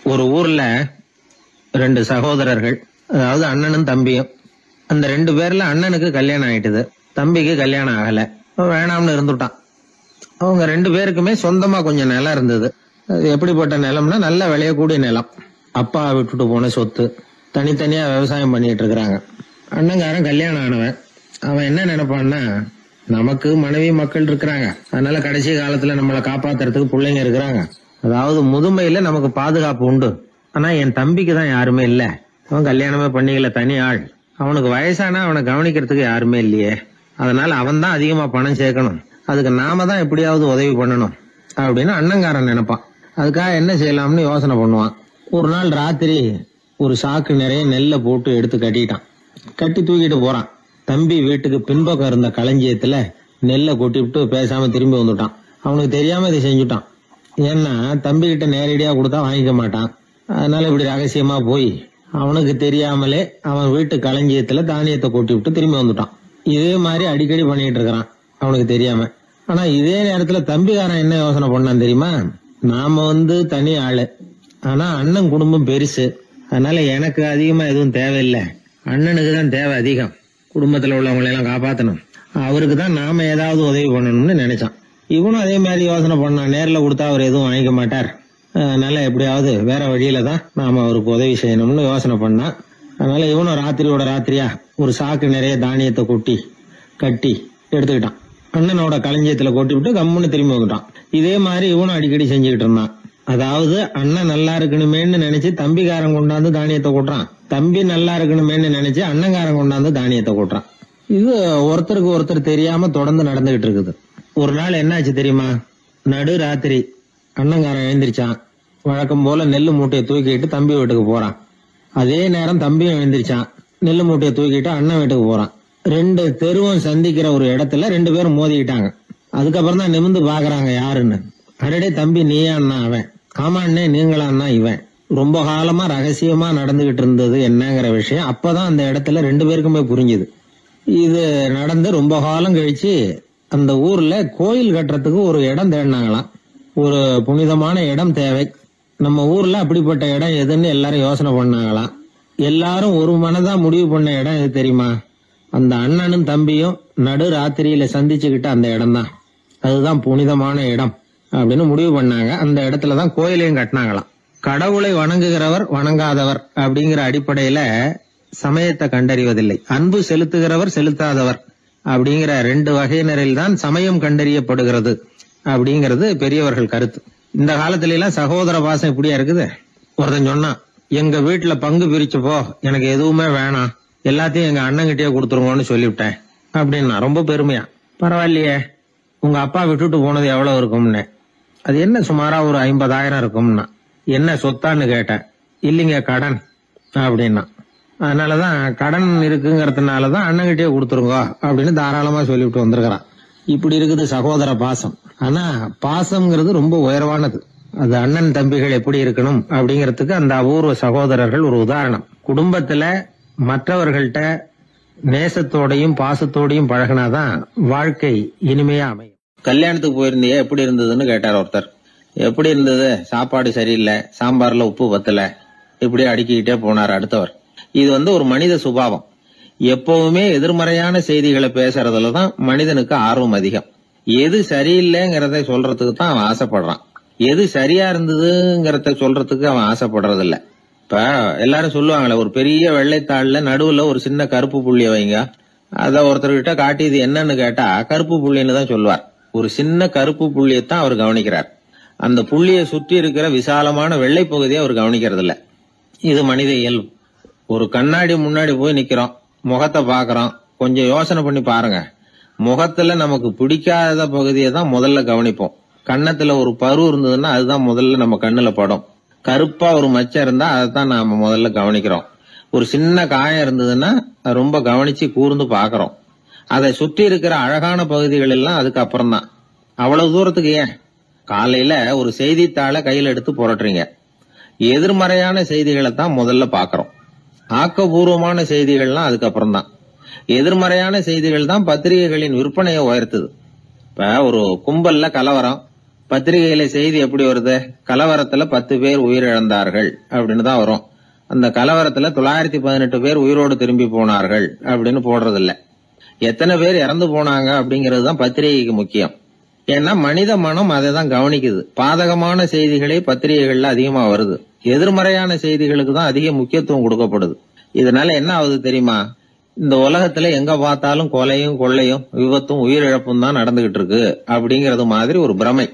ஒரு ஊர்ல ரெண்டு சகோதரர்கள், அதாவது அண்ணனும் தம்பியும். அந்த ரெண்டு பேர்ல அண்ணனுக்கு கல்யாணம் ஆயிட்டுது, தம்பிக்கு கல்யாணம் ஆகல. வேணாம்னு இருந்துட்டான். அவங்க ரெண்டு பேருக்குமே சொந்தமா கொஞ்சம் நிலம் இருந்தது. அது எப்படிப்பட்ட நிலம்னா நல்ல விளையக்கூடிய நிலம். அப்பா விட்டுட்டு போன சொத்து. தனித்தனியா விவசாயம் பண்ணிட்டு இருக்கிறாங்க. அண்ணங்காரன் கல்யாணம் ஆனவன். அவன் என்ன நினைப்பான்னா, நமக்கு மனைவி மக்கள் இருக்கிறாங்க, அதனால கடைசி காலத்துல நம்மளை காப்பாத்துறதுக்கு பிள்ளைங்க இருக்கிறாங்க, அதாவது முதுமையில நமக்கு பாதுகாப்பு உண்டு. ஆனா என் தம்பிக்கு தான் யாருமே இல்ல. அவன் கல்யாணமே பண்ணிக்கல, தனி ஆள். அவனுக்கு வயசானா அவனை கவனிக்கிறதுக்கு யாருமே இல்லையே. அதனால அவன் தான் அதிகமா பணம் சேர்க்கணும், அதுக்கு நாம தான் எப்படியாவது உதவி பண்ணணும் அப்படின்னு அண்ணங்காரன் நினைப்பான். அதுக்காக என்ன செய்யலாம்னு யோசனை பண்ணுவான். ஒரு நாள் ராத்திரி ஒரு சாக்கு நிறைய நெல்லை போட்டு எடுத்து கட்டிட்டான். கட்டி தூக்கிட்டு போறான். தம்பி வீட்டுக்கு பின்பக்கம் இருந்த களஞ்சியத்துல நெல்லை கொட்டிவிட்டு பேசாம திரும்பி வந்துட்டான். அவனுக்கு தெரியாம இதை செஞ்சுட்டான். ஏன்னா தம்பி கிட்ட நேரடியா கொடுத்தா வாங்கிக்க மாட்டான். அதனால இப்படி ரகசியமா போய் அவனுக்கு தெரியாமலே அவன் வீட்டு களஞ்சியத்துல தானியத்தை கொட்டி விட்டு திரும்பி வந்துட்டான். இதே மாதிரி அடிக்கடி பண்ணிட்டு இருக்கிறான் அவனுக்கு தெரியாம. ஆனா இதே நேரத்துல தம்பிக்காரன் என்ன யோசனை பண்ணான் தெரியுமா? நாம தனி ஆளு, ஆனா அண்ணன் குடும்பம் பெருசு, அதனால எனக்கு அதிகமா எதுவும் தேவையில்லை, அண்ணனுக்கு தான் தேவை அதிகம். குடும்பத்துல உள்ளவங்களை எல்லாம் காப்பாத்தணும், அவருக்கு தான் நாம ஏதாவது உதவி பண்ணணும்னு நினைச்சான். இவனும் அதே மாதிரி யோசனை பண்ணான். நேர்ல கொடுத்தா அவர் எதுவும் வாங்கிக்க மாட்டார், அதனால எப்படியாவது வேற வழியில தான் நாம அவருக்கு உதவி செய்யணும்னு யோசனை பண்ணான். அதனால இவனும் ராத்திரியோட ராத்திரியா ஒரு சாக்கு நிறைய தானியத்தை கொட்டி கட்டி எடுத்துக்கிட்டான். அண்ணனோட களஞ்சியத்துல கொட்டி விட்டு கம்முன்னு திரும்பி வந்துட்டான். இதே மாதிரி இவனும் அடிக்கடி செஞ்சுக்கிட்டு இருந்தான். அதாவது அண்ணன் நல்லா இருக்கணுமேன்னு நினைச்சு தம்பிக்காரன் கொண்டாந்து தானியத்தை கொட்டுறான், தம்பி நல்லா இருக்கணுமேன்னு நினைச்சு அண்ணங்காரன் கொண்டாந்து தானியத்தை கொட்டுறான். இது ஒருத்தருக்கு ஒருத்தர் தெரியாம தொடர்ந்து நடந்துகிட்டு இருக்குது. ஒரு நாள் என்னாச்சு தெரியுமா? நடு ராத்திரி அண்ணங்காரன் எழுந்திரிச்சான். வழக்கம் போல நெல்லு மூட்டையை தூக்கிட்டு தம்பி வீட்டுக்கு போறான். அதே நேரம் தம்பியும் எழுந்திரிச்சான். நெல்லு மூட்டையை தூக்கிட்டு அண்ணன் வீட்டுக்கு போறான். ரெண்டு தெருவும் சந்திக்கிற ஒரு இடத்துல ரெண்டு பேரும் மோதிக்கிட்டாங்க. அதுக்கப்புறம் தான் நிமிந்து பாக்குறாங்க யாருன்னு. அடடே தம்பி நீயா அண்ணா அவன், ஆமா அண்ணே நீங்களா அண்ணா இவன். ரொம்ப காலமா ரகசியமா நடந்துகிட்டு இருந்தது என்னங்கிற விஷயம் அப்பதான் அந்த இடத்துல ரெண்டு பேருக்குமே புரிஞ்சுது. இது நடந்து ரொம்ப காலம் கழிச்சு அந்த ஊர்ல கோயில் கட்டுறதுக்கு ஒரு இடம் தேடினாங்களாம். ஒரு புனிதமான இடம் தேவை, நம்ம ஊர்ல அப்படிப்பட்ட இடம் எதுன்னு எல்லாரும் யோசனை பண்ணாங்களாம். எல்லாரும் ஒரு மனதா முடிவு பண்ண இடம் எது தெரியுமா? அந்த அண்ணனும் தம்பியும் நடு ராத்திரியில சந்திச்சுக்கிட்ட அந்த இடம் தான். அதுதான் புனிதமான இடம் அப்படின்னு முடிவு பண்ணாங்க. அந்த இடத்துலதான் கோயிலையும் கட்டினாங்களாம். கடவுளை வணங்குகிறவர் வணங்காதவர் அப்படிங்கிற அடிப்படையில சமயத்தை கண்டறிவதில்லை, அன்பு செலுத்துகிறவர் செலுத்தாதவர் அப்படிங்கிற ரெண்டு வகையினரில் தான் சமயம் கண்டறியப்படுகிறது அப்படிங்கிறது பெரியவர்கள் கருத்து. இந்த காலத்துல எல்லாம் சகோதர பாசம் இப்படியா இருக்குது. ஒருத்தன் சொன்னான், எங்க வீட்டுல பங்கு பிரிச்சு போ, எனக்கு எதுவுமே வேணாம், எல்லாத்தையும் எங்க அண்ணன்கிட்டயே கொடுத்துருங்கன்னு சொல்லிவிட்டேன் அப்படின்னா ரொம்ப பெருமையா. பரவாயில்லையே, உங்க அப்பா விட்டுட்டு போனது எவ்வளவு இருக்கும்னு. அது என்ன சுமாரா ஒரு 50,000 இருக்கும்னா. என்ன சொத்தான்னு கேட்டேன். இல்லைங்க கடன் அப்படின்னா. அதனாலதான் கடன் இருக்குங்கிறதுனாலதான் அண்ணன்கிட்டயே கொடுத்துருங்க அப்படின்னு தாராளமா சொல்லிவிட்டு வந்திருக்கிறான். இப்படி இருக்குது சகோதர பாசம். ஆனா பாசம்ங்கிறது ரொம்ப உயர்வானது. அது அண்ணன் தம்பிகள் எப்படி இருக்கணும் அப்படிங்கறதுக்கு அந்த அபூர்வ சகோதரர்கள் ஒரு உதாரணம். குடும்பத்துல மற்றவர்கள்ட்ட நேசத்தோடையும் பாசத்தோடையும் பழகினாதான் வாழ்க்கை இனிமையா அமையும். கல்யாணத்துக்கு போயிருந்தியே, எப்படி இருந்ததுன்னு கேட்டார் ஒருத்தர். எப்படி இருந்தது? சாப்பாடு சரியில்லை, சாம்பார்ல உப்பு பத்தல, இப்படி அடுக்கிக்கிட்டே போனார் அடுத்தவர். இது ஒரு மனித சுபாவம். எப்பவுமே எதிர்மறையான செய்திகளை பேசுறதுலதான் மனிதனுக்கு ஆர்வம் அதிகம். எது சரியில்லைங்கிறத சொல்றதுக்கு தான் அவன் ஆசைப்படுறான், எது சரியா இருந்ததுங்கிறத சொல்றதுக்கு அவன் ஆசைப்படுறது இல்ல. இப்ப எல்லாரும் சொல்லுவாங்களே, ஒரு பெரிய வெள்ளைத்தாள்ல நடுவுல ஒரு சின்ன கருப்பு புள்ளிய வைங்க, அத ஒருத்தர்கிட்ட காட்டி இது என்னன்னு கேட்டா கருப்பு புள்ளின்னு தான் சொல்லுவார். ஒரு சின்ன கருப்பு புள்ளியத்தான் அவர் கவனிக்கிறார், அந்த புள்ளியை சுற்றி இருக்கிற விசாலமான வெள்ளை பகுதியை அவர் கவனிக்கிறது இல்ல. இது மனித இயல்பு. ஒரு கண்ணாடி முன்னாடி போய் நிக்கிறோம், முகத்தை பாக்குறோம், கொஞ்சம் யோசனை பண்ணி பாருங்க. முகத்துல நமக்கு பிடிக்காத பகுதியை தான் முதல்ல கவனிப்போம். கன்னத்துல ஒரு பரு இருந்ததுன்னா அதுதான் முதல்ல நம்ம கண்ணுல படும். கருப்பா ஒரு மச்சம் இருந்தா அதைத்தான் நாம முதல்ல கவனிக்கிறோம். ஒரு சின்ன காயம் இருந்ததுன்னா ரொம்ப கவனிச்சு கூர்ந்து பாக்குறோம். அதை சுற்றி இருக்கிற அழகான பகுதிகள் எல்லாம் அதுக்கு அப்புறம் தான். அவ்வளவு தூரத்துக்கு ஏன்? காலையில ஒரு செய்தித்தாளை கையில எடுத்து புரட்டுறீங்க, எதிர்மறையான செய்திகளை தான் முதல்ல பாக்குறோம். ஆக்கப்பூர்வமான செய்திகள்லாம் அதுக்கப்புறம் தான். எதிர்மறையான செய்திகள் தான் பத்திரிகைகளின் விற்பனையை உயர்த்துது. இப்ப ஒரு கும்பல்ல கலவரம், பத்திரிகையில செய்தி எப்படி வருது? கலவரத்துல 10 பேர் உயிரிழந்தார்கள் அப்படின்னு தான் வரும். அந்த கலவரத்துல 918 பேர் உயிரோடு திரும்பி போனார்கள் அப்படின்னு போடுறது இல்ல. எத்தனை பேர் இறந்து போனாங்க அப்படிங்கிறது தான் பத்திரிகைக்கு முக்கியம். ஏன்னா மனித மனம் அதை தான் கவனிக்குது. பாதகமான செய்திகளே பத்திரிகைகள்ல அதிகமா வருது. எதிர்மறையான செய்திகளுக்கு தான் அதிக முக்கியத்துவம் கொடுக்கப்படுது. இதனால என்ன ஆகுது தெரியுமா? இந்த உலகத்துல எங்க பார்த்தாலும் கொலையும் கொள்ளையும் விபத்தும் உயிரிழப்பும் தான் நடந்துகிட்டு இருக்கு அப்படிங்கறது மாதிரி ஒரு பிரமை.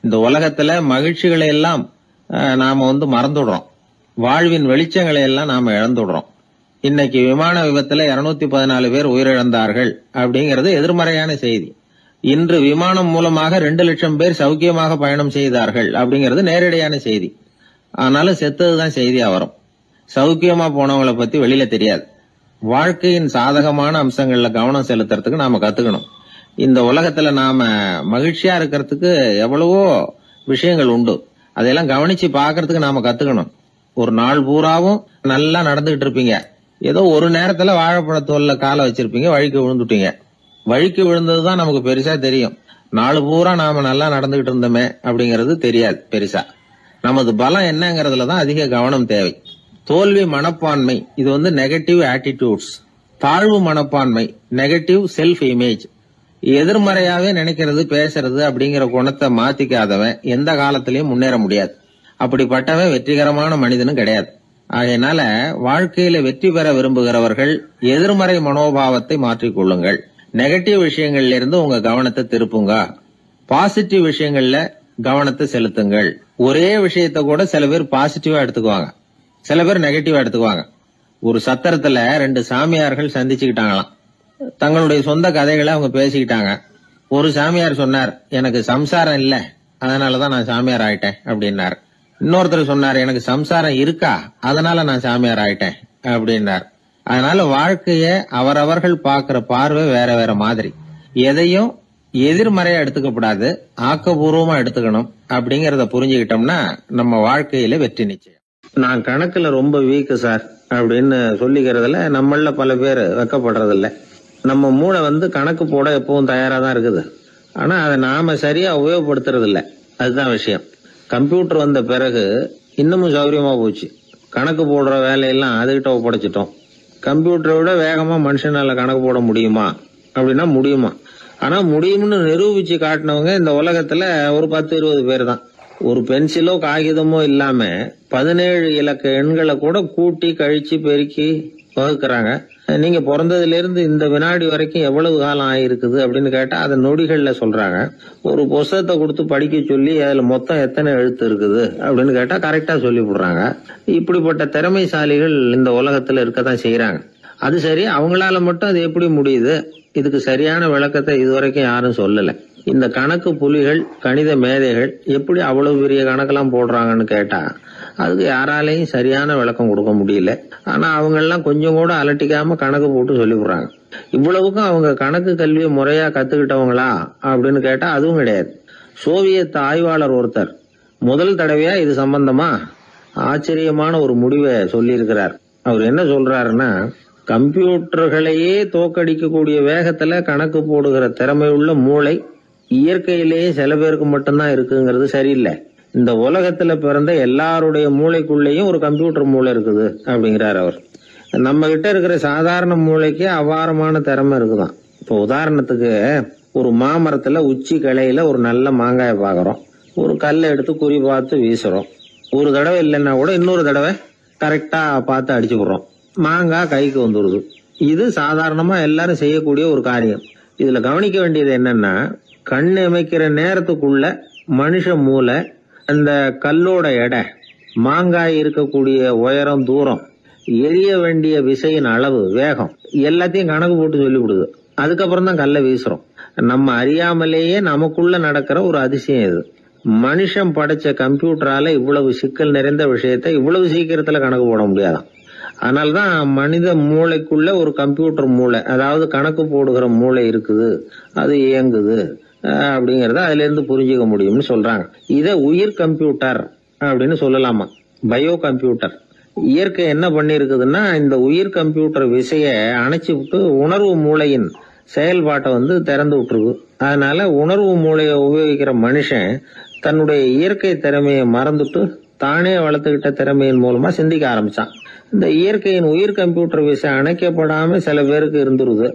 இந்த உலகத்துல மகிழ்ச்சிகளை எல்லாம் நாம மறந்துடுறோம். வாழ்வின் வெளிச்சங்களை எல்லாம் நாம இழந்துடுறோம். இன்னைக்கு விமான விபத்துல 214 பேர் உயிரிழந்தார்கள் அப்படிங்கிறது எதிர்மறையான செய்தி. இன்று விமானம் மூலமாக 2 லட்சம் பேர் சௌக்கியமாக பயணம் செய்தார்கள் அப்படிங்கிறது நேரடியான செய்தி. ஆனாலும் செத்ததுதான் செய்தியா வரும். சௌக்கியமா போனவங்களை பத்தி வெளியில தெரியாது. வாழ்க்கையின் சாதகமான அம்சங்கள்ல கவனம் செலுத்துறதுக்கு நாம கத்துக்கணும். இந்த உலகத்துல நாம மகிழ்ச்சியா இருக்கிறதுக்கு எவ்வளவோ விஷயங்கள் உண்டு. அதெல்லாம் கவனிச்சு பாக்குறதுக்கு நாம கத்துக்கணும். ஒரு நாள் பூராவும் நல்லா நடந்துகிட்டு இருப்பீங்க. ஏதோ ஒரு நேரத்துல வாழைப்பழத்தோல்ல காலை வச்சிருப்பீங்க, வழிக்கு விழுந்துட்டீங்க. வழிக்கு விழுந்ததுதான் நமக்கு பெருசா தெரியும். நாலு பூரா நாம நல்லா நடந்துகிட்டு இருந்தோமே அப்படிங்கறது தெரியாது பெருசா. நமது பலம் என்னங்கறதுலதான் அதிக கவனம் தேவை. தோல்வி மனப்பான்மை இது நெகட்டிவ் ஆட்டிடியூட்ஸ். தாழ்வு மனப்பான்மை நெகட்டிவ் செல்ஃப் இமேஜ். எதிர்மறையாவே நினைக்கிறது பேசுறது அப்படிங்கிற குணத்தை மாத்திக்காதவன் எந்த காலத்திலயும் முன்னேற முடியாது. அப்படிப்பட்டவன் வெற்றிகரமான மனிதனும் கிடையாது. ஆகையினால வாழ்க்கையில வெற்றி பெற விரும்புகிறவர்கள் எதிர்மறை மனோபாவத்தை மாற்றிக்கொள்ளுங்கள். நெகட்டிவ் விஷயங்கள்ல இருந்து உங்க கவனத்தை திருப்புங்க. பாசிட்டிவ் விஷயங்கள்ல கவனத்தை செலுத்துங்கள். ஒரே விஷயத்த கூட சில பேர் பாசிட்டிவா எடுத்துக்குவாங்க, சில பேர் நெகட்டிவா எடுத்துக்குவாங்க. ஒரு சத்திரத்துல 2 சாமியார்கள் சந்திச்சுக்கிட்டாங்களாம். தங்களுடைய சொந்த கதைகளை அவங்க பேசிக்கிட்டாங்க. ஒரு சாமியார் சொன்னார், எனக்கு சம்சாரம் இல்ல, அதனாலதான் நான் சாமியார் ஆயிட்டேன் அப்படின்னார். இன்னொருத்தர் சொன்னார், எனக்கு சம்சாரம் இருக்கா, அதனால நான் சாமியார் ஆயிட்டேன் அப்படின்னார். அதனால வாழ்க்கைய அவரவர்கள் பாக்குற பார்வை வேற வேற மாதிரி. எதையும் எதிர்மறையா எடுத்துக்கப்படாது, ஆக்கப்பூர்வமா எடுத்துக்கணும். அப்படிங்கறத புரிஞ்சுக்கிட்டோம்னா நம்ம வாழ்க்கையில வெற்றி நிச்சயம். நான் கணக்குல ரொம்ப வீக்கு சார் அப்படின்னு சொல்லிக்கிறதுல நம்மள பல பேர் வெக்கப்படுறதில்ல. நம்ம மூளை கணக்கு போட எப்பவும் தயாரா தான் இருக்குது. ஆனா அதை நாம சரியா உபயோகப்படுத்துறது இல்ல. அதுதான் விஷயம். கம்ப்யூட்டர் வந்த பிறகு இன்னமும் சௌகரியமா போச்சு. கணக்கு போடுற வேலையெல்லாம் அதுகிட்ட ஒப்படைச்சிட்டோம். கம்ப்யூட்டரை விட வேகமா மனுஷனால கணக்கு போட முடியுமா அப்படின்னா முடியுமா. ஆனா முடியும்னு நிரூபிச்சு காட்டினவங்க இந்த உலகத்துல ஒரு 10-20 பேர் தான். ஒரு பென்சிலோ காகிதமோ இல்லாம 17 இலக்க எண்களை கூட கூட்டி கழிச்சு பெருக்கி வகுக்கிறாங்க. நீங்க பிறந்ததுல இருந்து இந்த வினாடி வரைக்கும் எவ்வளவு காலம் ஆயிருக்குது அப்படின்னு கேட்டா அதை நொடிகள்ல சொல்றாங்க. ஒரு புஸ்தகத்தை கொடுத்து படிக்க சொல்லி அதுல மொத்தம் எத்தனை எழுத்து இருக்குது அப்படின்னு கேட்டா கரெக்டா சொல்லி விடுறாங்க. இப்படிப்பட்ட திறமைசாலிகள் இந்த உலகத்துல இருக்கதான் செய்யறாங்க. அது சரி, அவங்களால மட்டும் அது எப்படி முடியுது? இதுக்கு சரியான விளக்கத்தை இதுவரைக்கும் யாரும் சொல்லல. இந்த கணக்கு புலிகள், கணித மேதைகள் எப்படி அவ்வளவு பெரிய கணக்கெல்லாம் போடுறாங்கன்னு கேட்டா அதுக்கு யாராலையும் சரியான விளக்கம் கொடுக்க முடியல. ஆனா அவங்க எல்லாம் கொஞ்சம் கூட அலட்டிக்காம கணக்கு போட்டு சொல்லி விடுறாங்க. இவ்வளவுக்கும் அவங்க கணக்கு கல்வியை முறையா கத்துக்கிட்டவங்களா அப்படின்னு கேட்டா அதுவும் கிடையாது. சோவியத் ஆய்வாளர் ஒருத்தர் முதல் தடவையா இது சம்பந்தமா ஆச்சரியமான ஒரு முடிவை சொல்லி இருக்கிறார். அவர் என்ன சொல்றாருன்னா, கம்ப்யூட்டர்களையே தோக்கடிக்கக்கூடிய வேகத்துல கணக்கு போடுகிற திறமையுள்ள மூளை இயற்கையிலேயே சில பேருக்கு மட்டும்தான் இருக்குங்கிறது சரியில்லை. இந்த உலகத்துல பிறந்த எல்லாருடைய மூளைக்குள்ளேயும் ஒரு கம்ப்யூட்டர் மூளை இருக்குது அப்படிங்கிறார் அவர். நம்ம கிட்ட இருக்கிற சாதாரண மூளைக்கு அபாரமான திறமை இருக்குதான். இப்போ உதாரணத்துக்கு ஒரு மாமரத்துல உச்சி கிளையில ஒரு நல்ல மாங்காயை பாக்குறோம். ஒரு கல்லை எடுத்து குறி பார்த்து வீசுறோம். ஒரு தடவை இல்லைன்னா கூட இன்னொரு தடவை கரெக்டா பார்த்து அடிச்சு விடுறோம். மாங்காய் கைக்கு வந்துடுது. இது சாதாரணமா எல்லாரும் செய்யக்கூடிய ஒரு காரியம். இதுல கவனிக்க வேண்டியது என்னன்னா, கண் அமைக்கிற நேரத்துக்குள்ள மனுஷ மூளை அந்த கல்லோட எடை, மாங்காய் இருக்கக்கூடிய உயரம், தூரம், எரிய வேண்டிய விசையின் அளவு, வேகம் எல்லாத்தையும் கணக்கு போட்டு சொல்லிவிடுது. அதுக்கப்புறம் தான் கல்லை வீசுறோம். நம்ம அறியாமலேயே நமக்குள்ள நடக்கிற ஒரு அதிசயம் இது. மனுஷன் படைச்ச கம்ப்யூட்டரால இவ்வளவு சிக்கல் நிறைந்த விஷயத்தை இவ்வளவு சீக்கிரத்துல கணக்கு போட முடியாதான். அதனாலதான் மனித மூளைக்குள்ள ஒரு கம்ப்யூட்டர் மூளை, அதாவது கணக்கு போடுகிற மூளை இருக்குது, அது இயங்குது அப்படிங்கறத அதுல இருந்து புரிஞ்சுக்க முடியும்னு சொல்றாங்க. இத உயிர் கம்ப்யூட்டர் அப்படின்னு சொல்லலாமா, பயோ கம்ப்யூட்டர். இயற்கை என்ன பண்ணி இருக்குதுன்னா, இந்த உயிர் கம்ப்யூட்டர் விசைய அணைச்சு விட்டு உணர்வு மூளையின் செயல்பாட்டை திறந்து விட்டுருக்கு. அதனால உணர்வு மூளையை உபயோகிக்கிற மனுஷன் தன்னுடைய இயற்கை திறமையை மறந்துட்டு தானே வளர்த்துக்கிட்ட திறமையின் மூலமா சிந்திக்க ஆரம்பிச்சான். இந்த இயற்கையின் உயிர் கம்ப்யூட்டர் விசை அணைக்கப்படாம சில பேருக்கு இருந்துருது.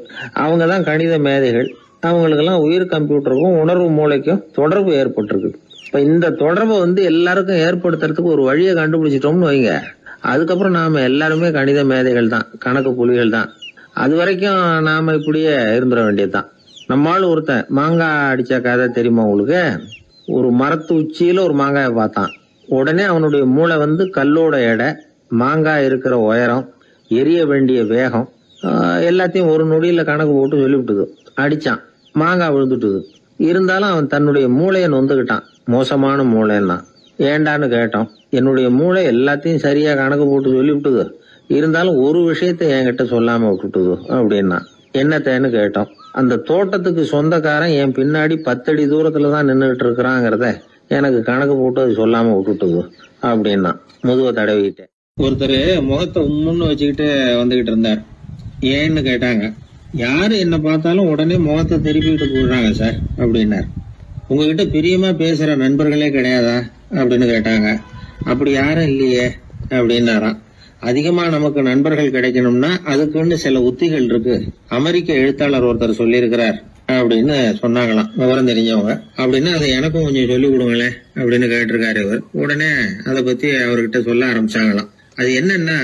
அவங்கதான் கணித மேதைகள். அவங்களுக்கெல்லாம் உயிர் கம்ப்யூட்டருக்கும் உணர்வு மூளைக்கும் தொடர்பு ஏற்பட்டிருக்கு. இப்ப இந்த தொடர்பை எல்லாருக்கும் ஏற்படுத்துறதுக்கு ஒரு வழியை கண்டுபிடிச்சிட்டோம்னு வைங்க, அதுக்கப்புறம் நாம எல்லாருமே கணித மேதைகள் தான், கணக்கு புலிகள் தான். அது வரைக்கும் நாம இப்படியே இருந்துட வேண்டியதுதான். நம்மால் ஒருத்தன் மாங்காய் அடிச்ச கதை தெரியுமா உங்களுக்கு? ஒரு மரத்து உச்சியில ஒரு மாங்காயை பார்த்தான். உடனே அவனுடைய மூளை கல்லோட எடை, மாங்காய் இருக்கிற உயரம், எரிய வேண்டிய வேகம் எல்லாத்தையும் ஒரு நொடியில கணக்கு போட்டு சொல்லிவிட்டுது. அடிச்சான், மாங்காய் விழுந்துட்டுது. இருந்தாலும் அவன் தன்னுடைய மூளையை நொந்துக்கிட்டான். மோசமான மூளைன்னா ஏண்டான்னு கேட்டோம். என்னுடைய மூளை எல்லாத்தையும் சரியா கணக்கு போட்டு சொல்லிவிட்டுது, இருந்தாலும் ஒரு விஷயத்த என்கிட்ட சொல்லாம விட்டுட்டுது அப்படின்னா. என்னத்தேன்னு கேட்டோம். அந்த தோட்டத்துக்கு சொந்தக்காரன் என் பின்னாடி 10 அடி தூரத்துலதான் நின்றுட்டு இருக்கிறாங்கிறத எனக்கு கணக்கு போட்டு அது சொல்லாம விட்டுட்டுது அப்படின்னா. முதுவை தடவிக்கிட்டேன். ஒருத்தர் முகத்தை உம்முன்னு வச்சுக்கிட்டு வந்துகிட்டு இருந்தார். ஏன்னு கேட்டாங்க. யாரு என்ன பார்த்தாலும் உடனே முகத்தை திருப்பிக்கிட்டு போடுறாங்க சார் அப்படின்னார். உங்ககிட்ட பிரியமா பேசுற நண்பர்களே கிடையாதா அப்படின்னு கேட்டாங்க. அப்படி யாரும் இல்லையே அப்படின்னாராம். அதிகமா நமக்கு நண்பர்கள் கிடைக்கணும்னா அதுக்குன்னு சில உத்திகள் இருக்கு. அமெரிக்க எழுத்தாளர் ஒருத்தர் சொல்லியிருக்கிறார் அப்படின்னு சொன்னாங்களாம், விவரம் தெரிஞ்சவங்க. அப்படின்னு அதை எனக்கும் கொஞ்சம் சொல்லி கொடுங்களேன் அப்படின்னு கேட்டிருக்காரு இவர். உடனே அதை பத்தி அவர்கிட்ட சொல்ல ஆரம்பிச்சாங்களாம். அது என்னன்னா,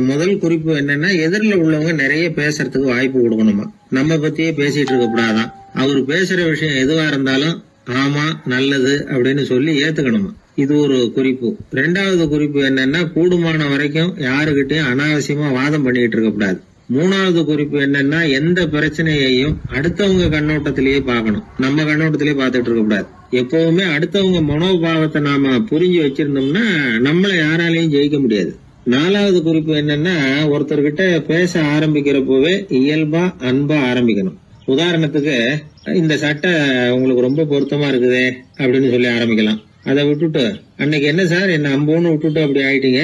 முதல் குறிப்பு என்னன்னா, எதிரில் உள்ளவங்க நிறைய பேசுறதுக்கு வாய்ப்பு கொடுக்கணுமா. நம்ம பத்தியே பேசிட்டு இருக்க கூடாதான். அவர் பேசுற விஷயம் எதுவா இருந்தாலும் ஆமா நல்லது அப்படின்னு சொல்லி ஏத்துக்கணுமா. இது ஒரு குறிப்பு. 2வது குறிப்பு என்னன்னா, கூடுமான வரைக்கும் யாருகிட்டையும் அனாவசியமா வாதம் பண்ணிட்டு இருக்க கூடாது. 3வது குறிப்பு என்னன்னா, எந்த பிரச்சனையையும் அடுத்தவங்க கண்ணோட்டத்திலேயே பார்க்கணும், நம்ம கண்ணோட்டத்திலேயே பார்த்துட்டு இருக்க கூடாது. எப்பவுமே அடுத்தவங்க மனோபாவத்தை நாம புரிஞ்சு வச்சிருந்தோம்னா நம்மளை யாராலையும் ஜெயிக்க முடியாது. 4வது குறிப்பு என்னன்னா, ஒருத்தர்கிட்ட பேச ஆரம்பிக்கிறப்பவே இயல்பா அன்பா ஆரம்பிக்கணும். உதாரணத்துக்கு, இந்த சட்டை உங்களுக்கு ரொம்ப பொருத்தமா இருக்குதே அப்படின்னு சொல்லி ஆரம்பிக்கலாம். அதை விட்டுட்டு அன்னைக்கு என்ன சார் என்ன அம்போன்னு விட்டுட்டு அப்படி ஆயிட்டீங்க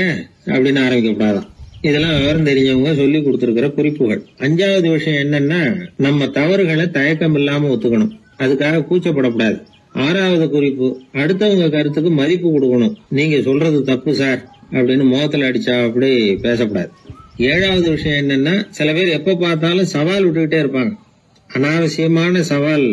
அப்படின்னு ஆரம்பிக்க கூடாதான். இதெல்லாம் விவரம் தெரிஞ்சவங்க சொல்லி கொடுத்திருக்கிற குறிப்புகள். 5வது விஷயம் என்னன்னா, நம்ம தவறுகளை தயக்கம் இல்லாம ஒத்துக்கணும், அதுக்காக கூச்சப்படக்கூடாது. 6வது குறிப்பு, அடுத்தவங்க கருத்துக்கு மதிப்பு கொடுக்கணும். நீங்க சொல்றது தப்பு சார் அப்படின்னு முகத்துல அடிச்சா அப்படி பேசக்கூடாது. 7வது விஷயம் என்னன்னா, சில பேர் எப்ப பார்த்தாலும் சவால் விட்டுக்கிட்டே இருப்பாங்க. அனாவசியமான சவால்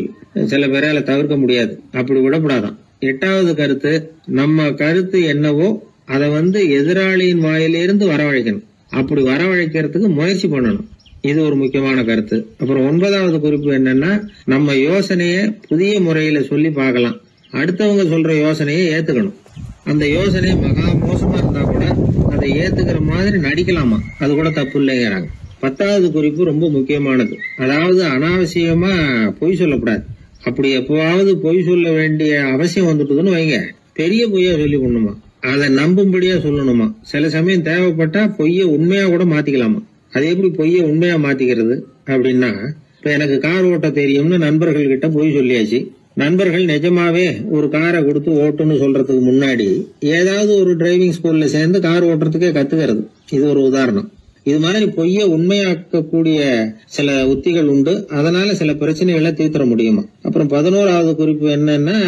சில பேரால தவிர்க்க முடியாது, அப்படி விடக்கூடாதான். 8வது கருத்து, நம்ம கருத்து என்னவோ அதை எதிராளியின் வாயிலிருந்து வரவழைக்கணும். அப்படி வரவழைக்கிறதுக்கு முயற்சி பண்ணணும். இது ஒரு முக்கியமான கருத்து. அப்புறம் 9வது குறிப்பு என்னன்னா, நம்ம யோசனைய புதிய முறையில சொல்லி பார்க்கலாம். அடுத்தவங்க சொல்ற யோசனையை ஏத்துக்கணும். அந்த யோசனை மகா மோசமா இருந்தா கூட அதை ஏத்துக்கிற மாதிரி நடிக்கலாமா, அது கூட தப்பு இல்லைங்கிறாங்க. 10வது குறிப்பு ரொம்ப முக்கியமானது. அதாவது அனாவசியமா பொய் சொல்லக்கூடாது. அப்படி எப்பவாவது பொய் சொல்ல வேண்டிய அவசியம் வந்துட்டுதுன்னு வைங்க, பெரிய பொய்யா சொல்லி பண்ணுமா, அதை நம்பும்படியா சொல்லணுமா. சில சமயம் தேவைப்பட்டா பொய்ய உண்மையா கூட மாத்திக்கலாமா. அது எப்படி பொய்ய உண்மையா மாத்திக்கிறது அப்படின்னா, இப்ப எனக்கு கார் ஓட்ட தெரியும்னு நண்பர்கள் கிட்ட பொய் சொல்லியாச்சு. நண்பர்கள் நிஜமாவே ஒரு காரை கொடுத்து ஓட்டுன்னு சொல்றதுக்கு முன்னாடி ஏதாவது ஒரு டிரைவிங் ஸ்கூல்ல சேர்ந்து கார் ஓட்டுறதுக்கே கத்துக்கிறது. இது ஒரு உதாரணம். இது மாதிரி பொய்ய உண்மையாக்கக்கூடிய சில உத்திகள் உண்டு. அதனால சில பிரச்சனைகளை தீர்த்தர முடியுமா. அப்புறம் 11வது குறிப்பு என்னன்னா,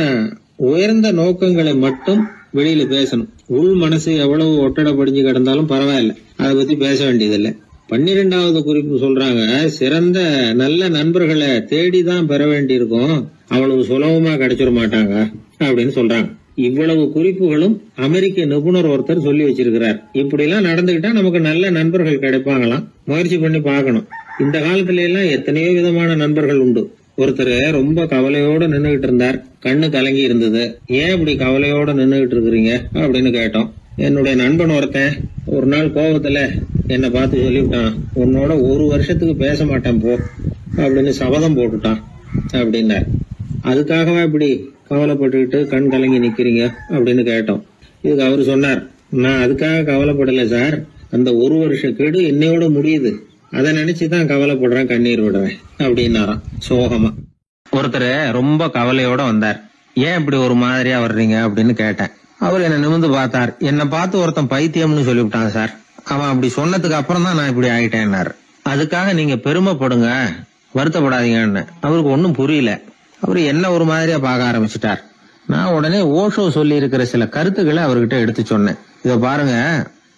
உயர்ந்த நோக்கங்களை மட்டும் வெளியில பேசணும். உள் மனசு எவ்வளவு ஒட்டடை படிஞ்சு கிடந்தாலும் பரவாயில்ல, அதை பத்தி பேச வேண்டியதில்லை. 12வது குறிப்பு சொல்றாங்க, சிறந்த நல்ல நண்பர்களை தேடிதான் பெற வேண்டியிருக்கும், அவ்வளவு சுலபமா கிடைச்சிட மாட்டாங்க அப்படின்னு சொல்றாங்க. இவ்வளவு குறிப்புகளும் அமெரிக்க நிபுணர் ஒருத்தர் சொல்லி வச்சிருக்கிறார். இப்படி எல்லாம் நடந்துகிட்டா நமக்கு நல்ல நண்பர்கள் கிடைப்பாங்களாம். முயற்சி பண்ணி பார்க்கணும். இந்த காலத்துல எல்லாம் எத்தனையோ விதமான நண்பர்கள் உண்டு. ஒருத்தர் ரொம்ப கவலையோட நின்னுகிட்டு இருந்தார். கண்ணு கலங்கி இருந்தது. ஏன் இப்படி கவலையோட நின்னுகிட்டு இருக்கிறீங்க அப்படின்னு கேட்டோம். என்னுடைய நண்பன் ஒருத்தன் ஒரு நாள் கோபத்துல என்னை பார்த்து சொல்லிவிட்டான், உன்னோட 1 வருஷத்துக்கு பேச மாட்டேன் போ அப்படின்னு சபதம் போட்டுட்டான் அப்படின்னார். அதுக்காகவா இப்படி கவலைப்பட்டுக்கிட்டு கண் கலங்கி நிக்கிறீங்க அப்படின்னு கேட்டோம். இதுக்கு அவரு சொன்னார், நான் அதுக்காக கவலைப்படல சார், அந்த 1 வருஷ கெடு என்னையோட முடியுது, அதை நினைச்சுதான் கவலைப்படுறேன், கண்ணீர் விடுறேன் அப்படின்னாராம் சோகமா. ஒருத்தர் ரொம்ப கவலையோட வந்தார். ஏன் இப்படி ஒரு மாதிரியா வர்றீங்க அப்படின்னு கேட்டேன். அவர் என்ன நிமிர்ந்து பார்த்தார். என்னை பார்த்து ஒருத்தன் பைத்தியம்னு சொல்லிவிட்டான் சார், அவன் அப்படி சொன்னதுக்கு அப்புறம் தான் நான் இப்படி ஆயிட்டேன்னாரு. அதுக்காக நீங்க பெருமைப்படுங்க, வருத்தப்படாதீங்கன்னு. அவருக்கு ஒன்னும் புரியல. அவரு என்ன ஒரு மாதிரியா பார்க்க ஆரம்பிச்சுட்டார். நான் உடனே ஓஷோ சொல்லி இருக்கிற சில கருத்துக்களை அவர்கிட்ட எடுத்து சொன்னேன். இத பாருங்க,